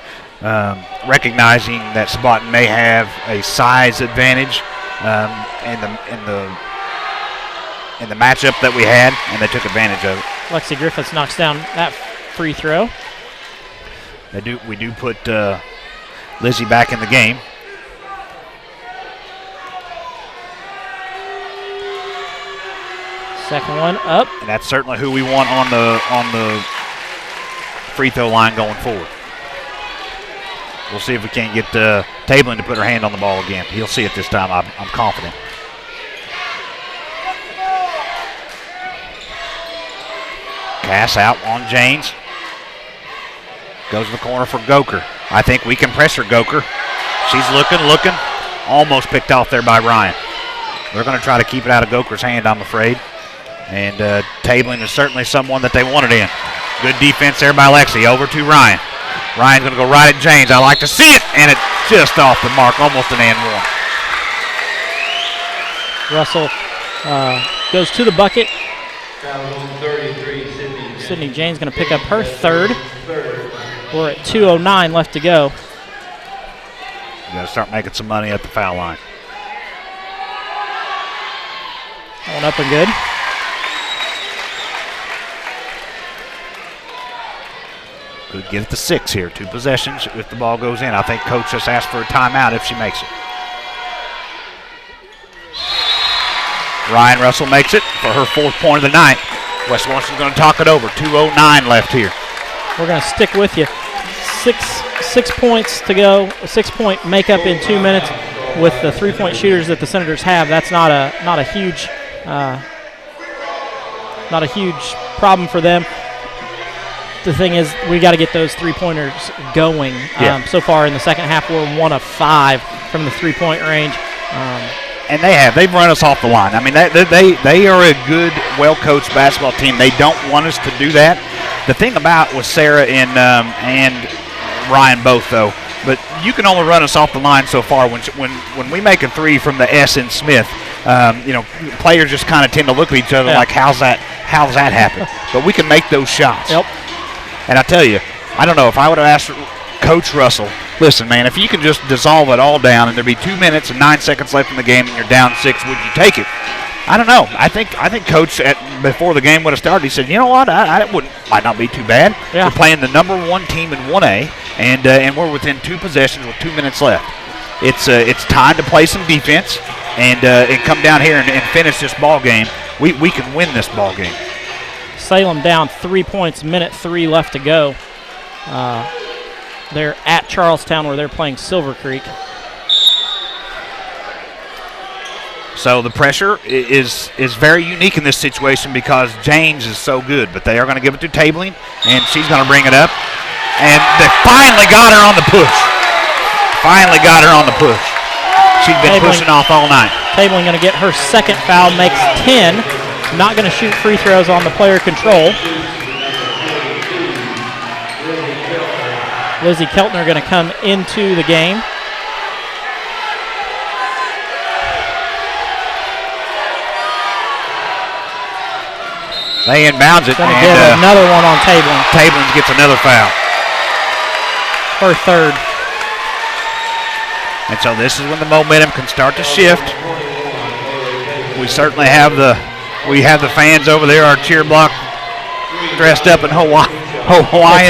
recognizing that Sabatin may have a size advantage in the matchup that we had, and they took advantage of it. Lexi Griffiths knocks down that free throw. We do put Lizzie back in the game. Second one up. And that's certainly who we want on the free throw line going forward. We'll see if we can't get Tabling to put her hand on the ball again. He'll see it this time, I'm confident. Pass out on Janes. Goes to the corner for Goker. I think we can press her, Goker. She's looking. Almost picked off there by Ryan. They're going to try to keep it out of Goker's hand, I'm afraid. And Tabling is certainly someone that they wanted in. Good defense there by Lexi. Over to Ryan. Ryan's going to go right at James. I like to see it. And it's just off the mark. Almost an and one. Russell goes to the bucket. Foul 33, Sydney Jane's going to pick up her third. We're at 2:09 left to go. You got to start making some money at the foul line. One up and good. Could get it to 6 here. 2 possessions if the ball goes in. I think Coach just asked for a timeout if she makes it. Ryan Russell makes it for her 4th point of the night. West Washington's going to talk it over. 2:09 left here. We're going to stick with you. Six points to go. A 6-point makeup in 2 minutes with the 3-point shooters that the Senators have. That's not a huge problem for them. The thing is, we got to get those 3-pointers going. Yeah. So far in the second half, we're 1 of 5 from the 3-point range. And they've run us off the line. I mean, they are a good, well-coached basketball team. They don't want us to do that. The thing about with Sarah and Ryan both, though, but you can only run us off the line so far. When we make a 3 from the S in Smith, players just kind of tend to look at each other like, how's that happen? But we can make those shots. Yep. And I tell you, I don't know, if I would have asked Coach Russell, listen, man, if you can just dissolve it all down and there'd be 2 minutes and 9 seconds left in the game and you're down 6, would you take it? I don't know. I think Coach before the game would have started, he said, you know what, might not be too bad. Yeah. We're playing the number 1 team in 1A, and we're within 2 possessions with 2 minutes left. It's time to play some defense and come down here and finish this ball game. We can win this ball game. Salem down 3 points, minute 3 left to go. They're at Charlestown where they're playing Silver Creek. So the pressure is very unique in this situation because James is so good, but they are going to give it to Tabling, and she's going to bring it up. And they finally got her on the push. She's been pushing off all night. Tabling going to get her second foul, makes 10. Not going to shoot free throws on the player control. Lizzie Keltner going to come into the game. They inbounds it. Going to get another one on Tabling. Tabling gets another foul. Her third. And so this is when the momentum can start to shift. We certainly have the fans over there, our cheer block, dressed up in Hawaiian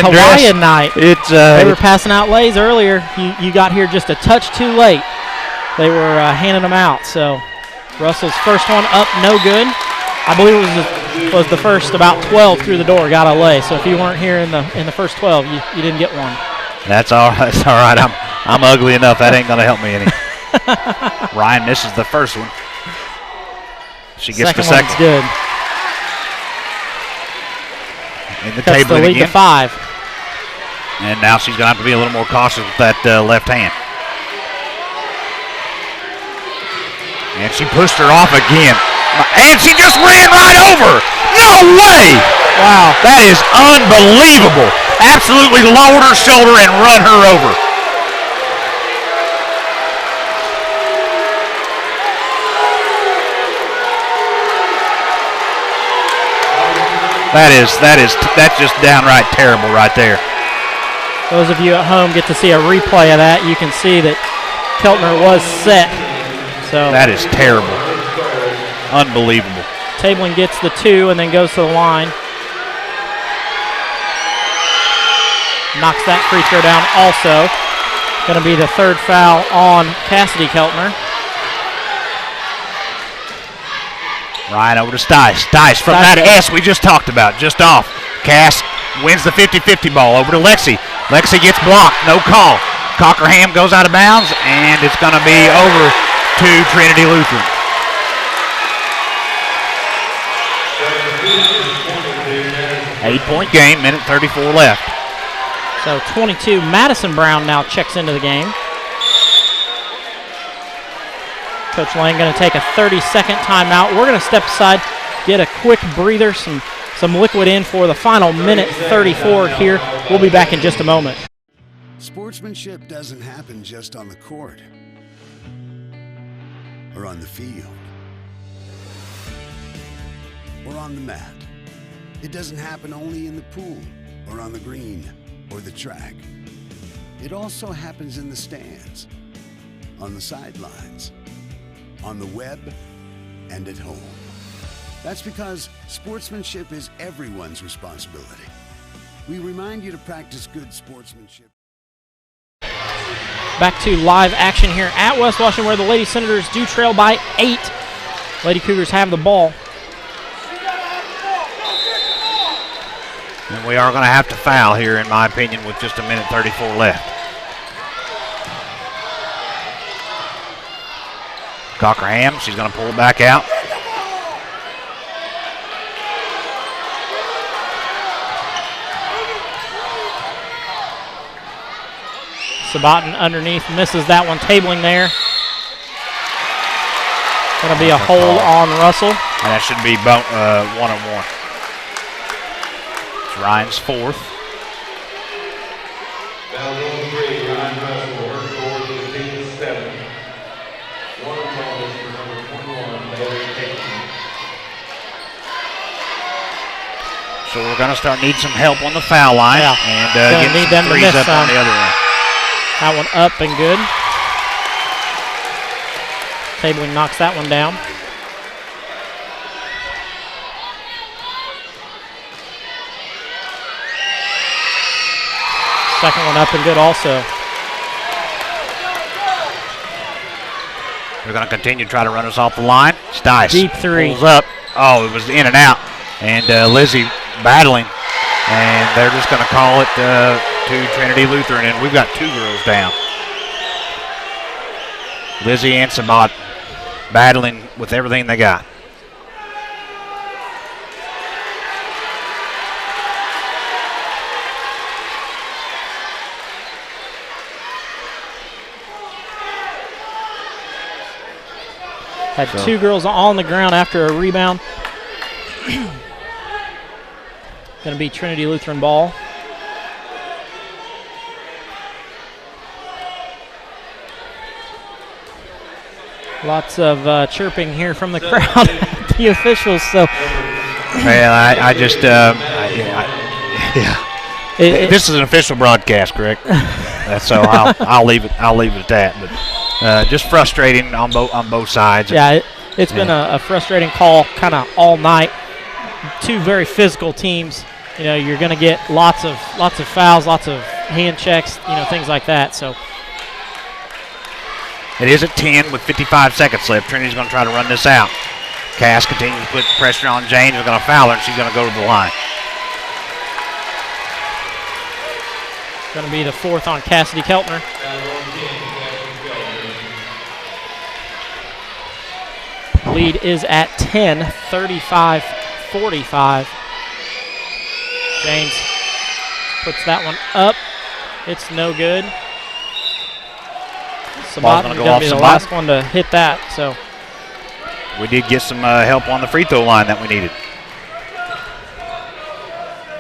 it's dress. Hawaiian night. They were passing out lays earlier. You got here just a touch too late. They were handing them out. So Russell's first one up, no good. I believe it was the first about 12 through the door got a lay. So if you weren't here in the first 12, you didn't get one. That's all right. I'm ugly enough. That ain't gonna help me any. Ryan misses the first one. She gets the Second second. one's good. In the Cuts table the lead again. to 5. And now she's going to have to be a little more cautious with that left hand. And she pushed her off again. And she just ran right over. No way! Wow. That is unbelievable. Absolutely lowered her shoulder and run her over. That's just downright terrible right there. Those of you at home get to see a replay of that. You can see that Keltner was set. So that is terrible. Unbelievable. Tabling gets the 2 and then goes to the line. Knocks that free throw down also. Going to be the 3rd foul on Cassidy Keltner. Ryan over to Stice. Stice from that S we just talked about, just off. Cass wins the 50-50 ball over to Lexi. Lexi gets blocked, no call. Cockerham goes out of bounds, and it's going to be over to Trinity Lutheran. Eight-point game, minute 34 left. So 22, Madison Brown now checks into the game. Coach Lane going to take a 30-second timeout. We're going to step aside, get a quick breather, some liquid in for the final minute 34 here. We'll be back in just a moment. Sportsmanship doesn't happen just on the court or on the field or on the mat. It doesn't happen only in the pool or on the green or the track. It also happens in the stands, on the sidelines, on the web, and at home. That's because sportsmanship is everyone's responsibility. We remind you to practice good sportsmanship. Back to live action here at West Washington, where the Lady Senators do trail by 8. Lady Cougars have the ball. And we are going to have to foul here, in my opinion, with just a minute 34 left. Cockerham, she's going to pull it back out. Sabatin underneath, misses that one, tabling there. Going to be a hold on Russell. And that should be 1-on-1. It's Ryan's 4th. Foul number 3, Ryan Russell, her score to the team 7. 1 call is for number 21, Bailey Casey. So we're going to start need some help on the foul line. Yeah. And Gonna get need them some to threes miss up on some. the other end. That one up and good. Tabling knocks that one down. Second one up and good also. They're going to continue to try to run us off the line. Stice Deep 3. pulls up. Oh, it was in and out. And Lizzie battling. And they're just going to call it to Trinity Lutheran. And we've got 2 girls down. Lizzie and Sabat battling with everything they got. Had 2 girls on the ground after a rebound. Going to be Trinity Lutheran ball. Lots of chirping here from the crowd at the officials. So, Well, I just, this is an official broadcast, correct? So I'll leave it. I'll leave it at that. But just frustrating on both sides. Yeah, it's been a frustrating call kind of all night. 2 very physical teams. You know, you're going to get lots of fouls, lots of hand checks, things like that. So. It is at 10 with 55 seconds left. Trinity's going to try to run this out. Cass continues to put pressure on James. We're going to foul her, and she's going to go to the line. Going to be the 4th on Cassidy Keltner. Lead is at 10, 35-45. James puts that one up. It's no good. Sabatin's going to be the last one to hit that. So we did get some help on the free throw line that we needed.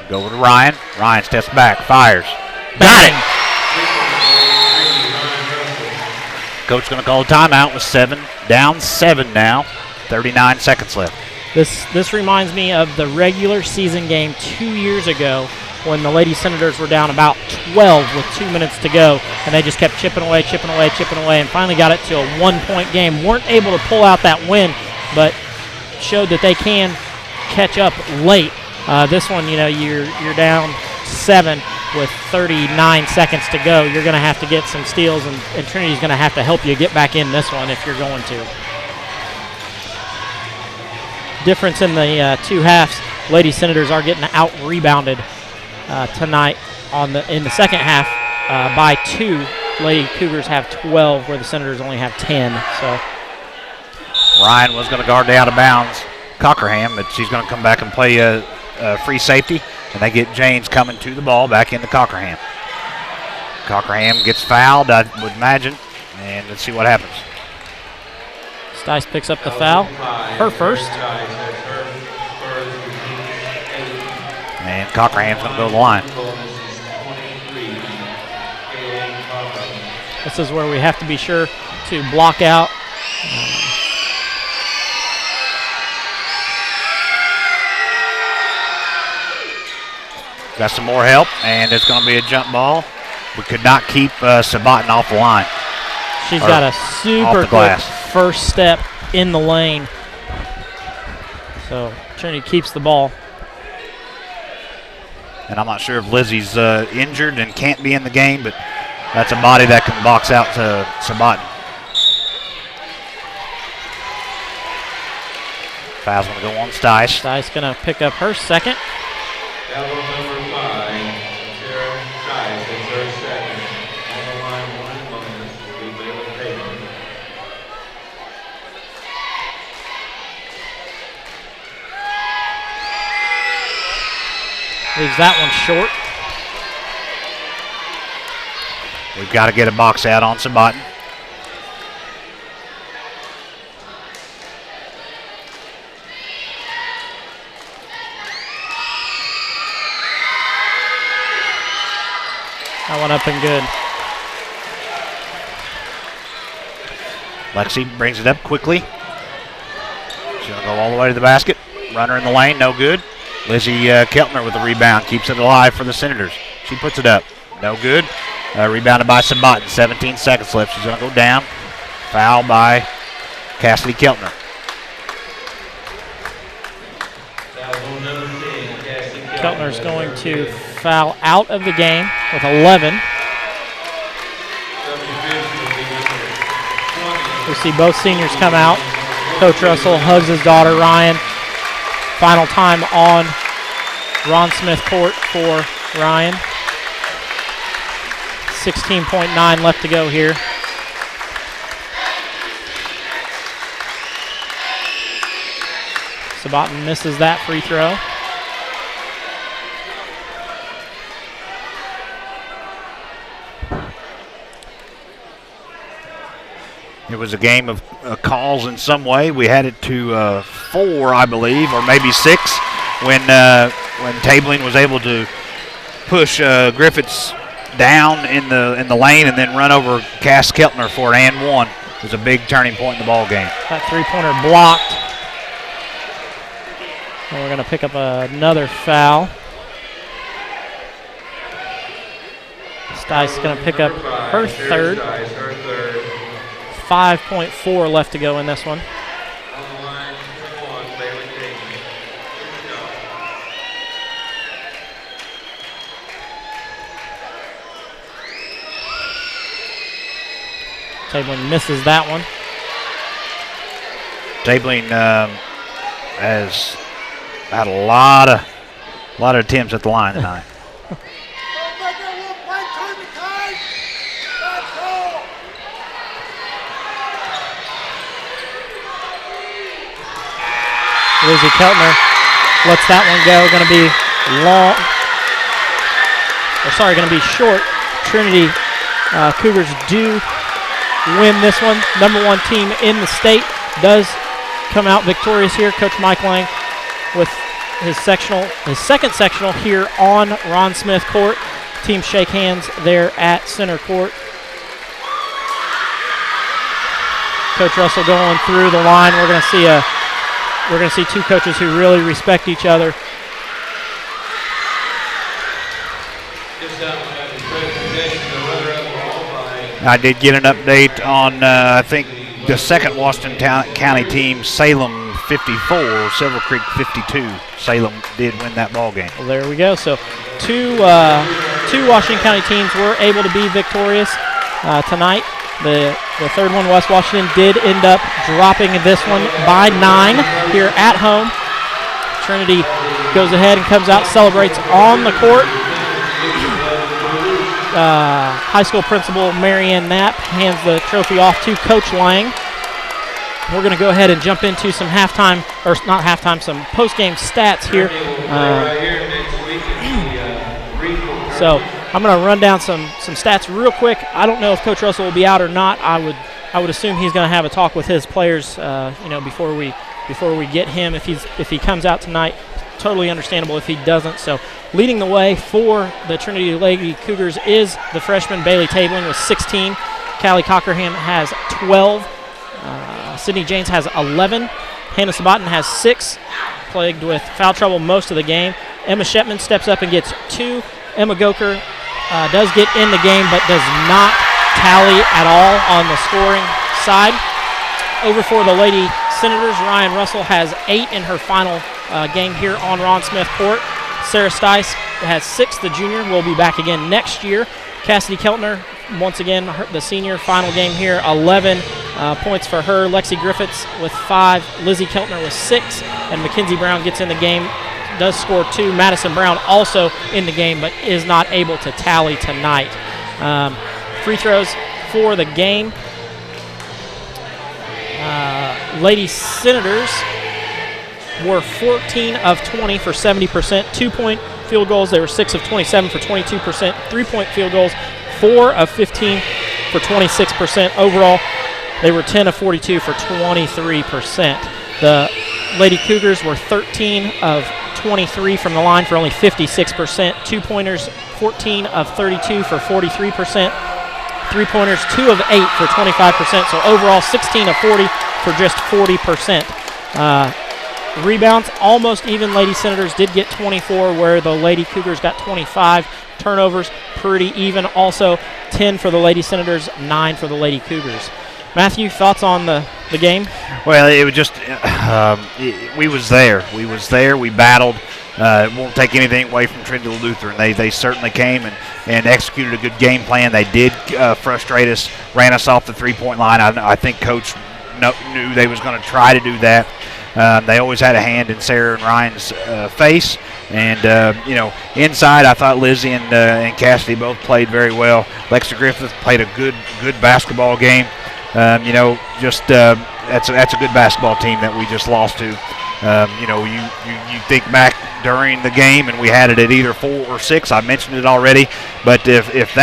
Go over to Ryan. Ryan steps back, fires. Got it! Coach going to call a timeout with down 7 now. 39 seconds left. This reminds me of the regular season game 2 years ago when the Lady Senators were down about 12 with 2 minutes to go, and they just kept chipping away, and finally got it to a 1-point game. Weren't able to pull out that win, but showed that they can catch up late. This one, you're down 7 with 39 seconds to go. You're going to have to get some steals, and Trinity's going to have to help you get back in this one if you're going to. Difference in the two halves. Lady Senators are getting out-rebounded tonight in the second half by 2. Lady Cougars have 12, where the Senators only have 10. So Ryan was going to guard the out-of-bounds Cockerham, but she's going to come back and play a free safety, and they get James coming to the ball back into Cockerham. Cockerham gets fouled, I would imagine, and let's see what happens. Stice picks up the foul, her first. And Cockerham's going to go to the line. This is where we have to be sure to block out. Got some more help, and it's going to be a jump ball. We could not keep Sabatin off the line. She's got a super quick first step in the lane. So Trinity keeps the ball. And I'm not sure if Lizzie's injured and can't be in the game, but that's a body that can box out to Sabatin. Foul's going to go on Stice. Stice going to pick up her second. Foul number 5, Sarah Stice is her second. On the line, 1 bonus. We will take it. Leaves that one short. We've got to get a box out on Sabatin. That one up and good. Lexi brings it up quickly. She's going to go all the way to the basket. Runner in the lane, no good. Lizzie Keltner with the rebound, keeps it alive for the Senators. She puts it up, no good. Rebounded by Sabatin, 17 seconds left. She's going to go down. Foul by Cassidy Keltner. Keltner's going to foul out of the game with 11. We see both seniors come out. Coach Russell hugs his daughter, Ryan. Final time on Ron Smith court for Ryan. 16.9 left to go here. Sabatin misses that free throw. It was a game of calls in some way. We had it to 4, I believe, or maybe 6, when Tabling was able to push Griffiths down in the lane and then run over Cass Keltner for an and 1. It was a big turning point in the ball game. That three-pointer blocked. And we're going to pick up another foul. Stice going to pick up her third. 5.4 left to go in this one. Tabling misses that one. Tabling has had a lot of attempts at the line tonight. Lizzie Keltner lets that one go. Going to be long. Going to be short. Trinity Cougars do win this one. Number 1 team in the state does come out victorious here. Coach Mike Lang with his second sectional here on Ron Smith Court. Teams shake hands there at center court. Coach Russell going through the line. We're going to see two coaches who really respect each other. I did get an update on, I think, the second Washington County team, Salem 54, Silver Creek 52. Salem did win that ball game. Well, there we go. So two Washington County teams were able to be victorious tonight. The third one, West Washington, did end up dropping this one by 9 here at home. Trinity goes ahead and comes out, celebrates on the court. High school principal Marianne Knapp hands the trophy off to Coach Lang. We're going to go ahead and jump into some some post-game stats here. So I'm going to run down some stats real quick. I don't know if Coach Russell will be out or not. I would assume he's going to have a talk with his players, before we get him. If he comes out tonight, totally understandable if he doesn't. So leading the way for the Trinity Lady Cougars is the freshman Bailey Tabling with 16. Callie Cockerham has 12. Sydney James has 11. Hannah Sabatin has 6. Plagued with foul trouble most of the game. Emma Shepman steps up and gets 2. Emma Goker does get in the game but does not tally at all on the scoring side. Over for the Lady Senators, Ryan Russell has 8 in her final game here on Ron Smith Court. Sarah Stice has 6, the junior, will be back again next year. Cassidy Keltner, once again, the senior, final game here, 11 points for her. Lexi Griffiths with 5, Lizzie Keltner with 6, and Mackenzie Brown gets in the game, does score 2. Madison Brown also in the game, but is not able to tally tonight. Free throws for the game. Lady Senators were 14 of 20 for 70%. 2-point field goals, they were 6 of 27 for 22%. 3-point field goals, 4 of 15 for 26%. Overall, they were 10 of 42 for 23%. The Lady Cougars were 13 of 23 from the line for only 56%. 2-pointers, 14 of 32 for 43%. 3-pointers, 2 of 8 for 25%. So overall, 16 of 40 for just 40%. Rebounds, almost even. Lady Senators did get 24, where the Lady Cougars got 25. Turnovers, pretty even. Also, 10 for the Lady Senators, 9 for the Lady Cougars. Matthew, thoughts on the game? Well, it was just we was there. We battled. It won't take anything away from Trinity Lutheran. They certainly came and executed a good game plan. They did frustrate us, ran us off the three-point line. I think Coach knew they was going to try to do that. They always had a hand in Sarah and Ryan's face. And, inside I thought Lizzie and Cassidy both played very well. Lexi Griffith played a good basketball game. That's a good basketball team that we just lost to. You think back during the game, and we had it at either 4 or 6. I mentioned it already, but if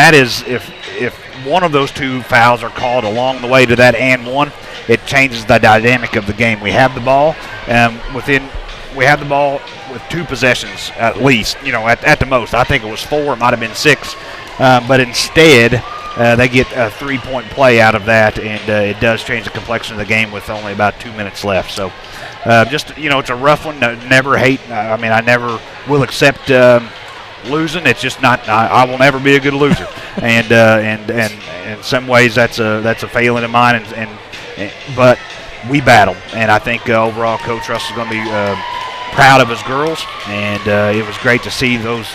one of those two fouls are called along the way to that and one, it changes the dynamic of the game. We have the ball with 2 possessions at least. At the most. I think it was 4. It might have been 6, but instead. They get a 3-point play out of that, and it does change the complexion of the game with only about 2 minutes left. So, it's a rough one. Never hate. I never will accept losing. It's just not. I will never be a good loser, and in some ways that's a failing of mine. But we battled, and I think overall Coach Russell is going to be proud of his girls, and it was great to see those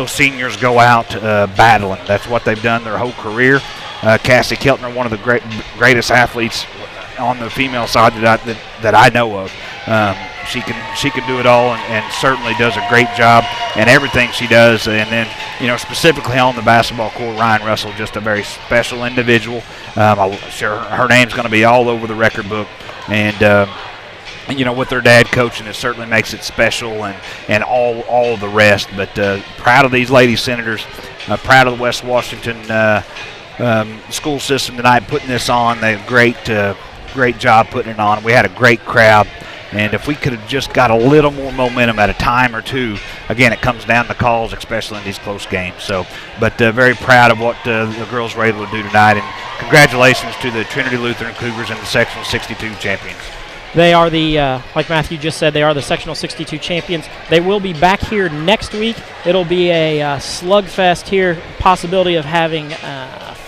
seniors go out battling. That's what they've done their whole career. Cassie Keltner, one of the greatest athletes on the female side that I know of. She can do it all, and certainly does a great job in everything she does. And then, specifically on the basketball court, Ryan Russell, just a very special individual. I'm sure her name's going to be all over the record book. And with their dad coaching, it certainly makes it special, and all the rest. But proud of these Lady Senators, proud of the West Washington school system tonight putting this on. They had great job putting it on. We had a great crowd, and if we could have just got a little more momentum at a time or two, again, it comes down to calls, especially in these close games. So, but very proud of what the girls were able to do tonight, and congratulations to the Trinity Lutheran Cougars and the Sectional 62 champions. They are like Matthew just said, they are the Sectional 62 champions. They will be back here next week. It'll be a slugfest here, possibility of having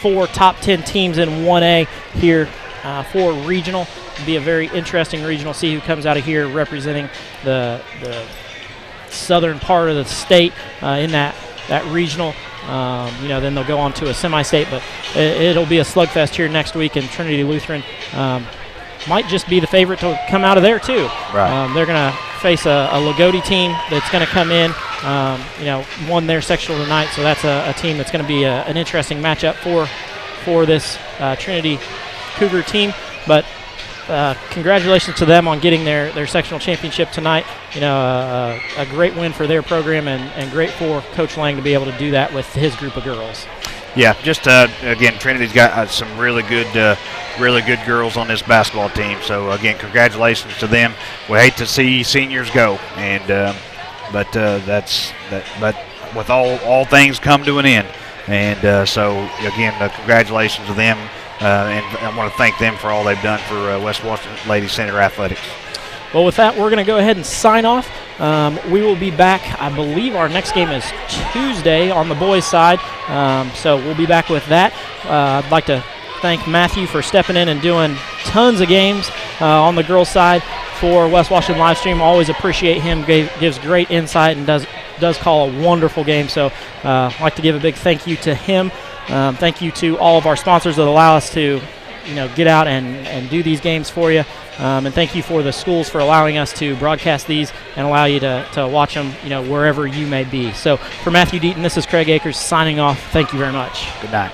4 top 10 teams in 1A here for regional. It'll be a very interesting regional, see who comes out of here representing the southern part of the state in that regional. Then they'll go on to a semi-state, but it'll be a slugfest here next week, and Trinity Lutheran might just be the favorite to come out of there too. Right. They're going to face a Lagodi team that's going to come in, won their sectional tonight, so that's a team that's going to be an interesting matchup for this Trinity Cougar team. But congratulations to them on getting their sectional championship tonight. A great win for their program, and great for Coach Lang to be able to do that with his group of girls. Yeah, just again, Trinity's got some really good girls on this basketball team. So again, congratulations to them. We hate to see seniors go, but with all things come to an end, and so again, congratulations to them, and I want to thank them for all they've done for West Washington Lady Senator Athletics. Well, with that, we're going to go ahead and sign off. We will be back. I believe our next game is Tuesday on the boys' side, so we'll be back with that. I'd like to thank Matthew for stepping in and doing tons of games on the girls' side for West Washington Livestream. Always appreciate him. Gives great insight and does call a wonderful game. So I'd like to give a big thank you to him. Thank you to all of our sponsors that allow us to get out and do these games for you. And thank you for the schools for allowing us to broadcast these and allow you to watch them, wherever you may be. So for Matthew Deaton, this is Craig Akers signing off. Thank you very much. Good night.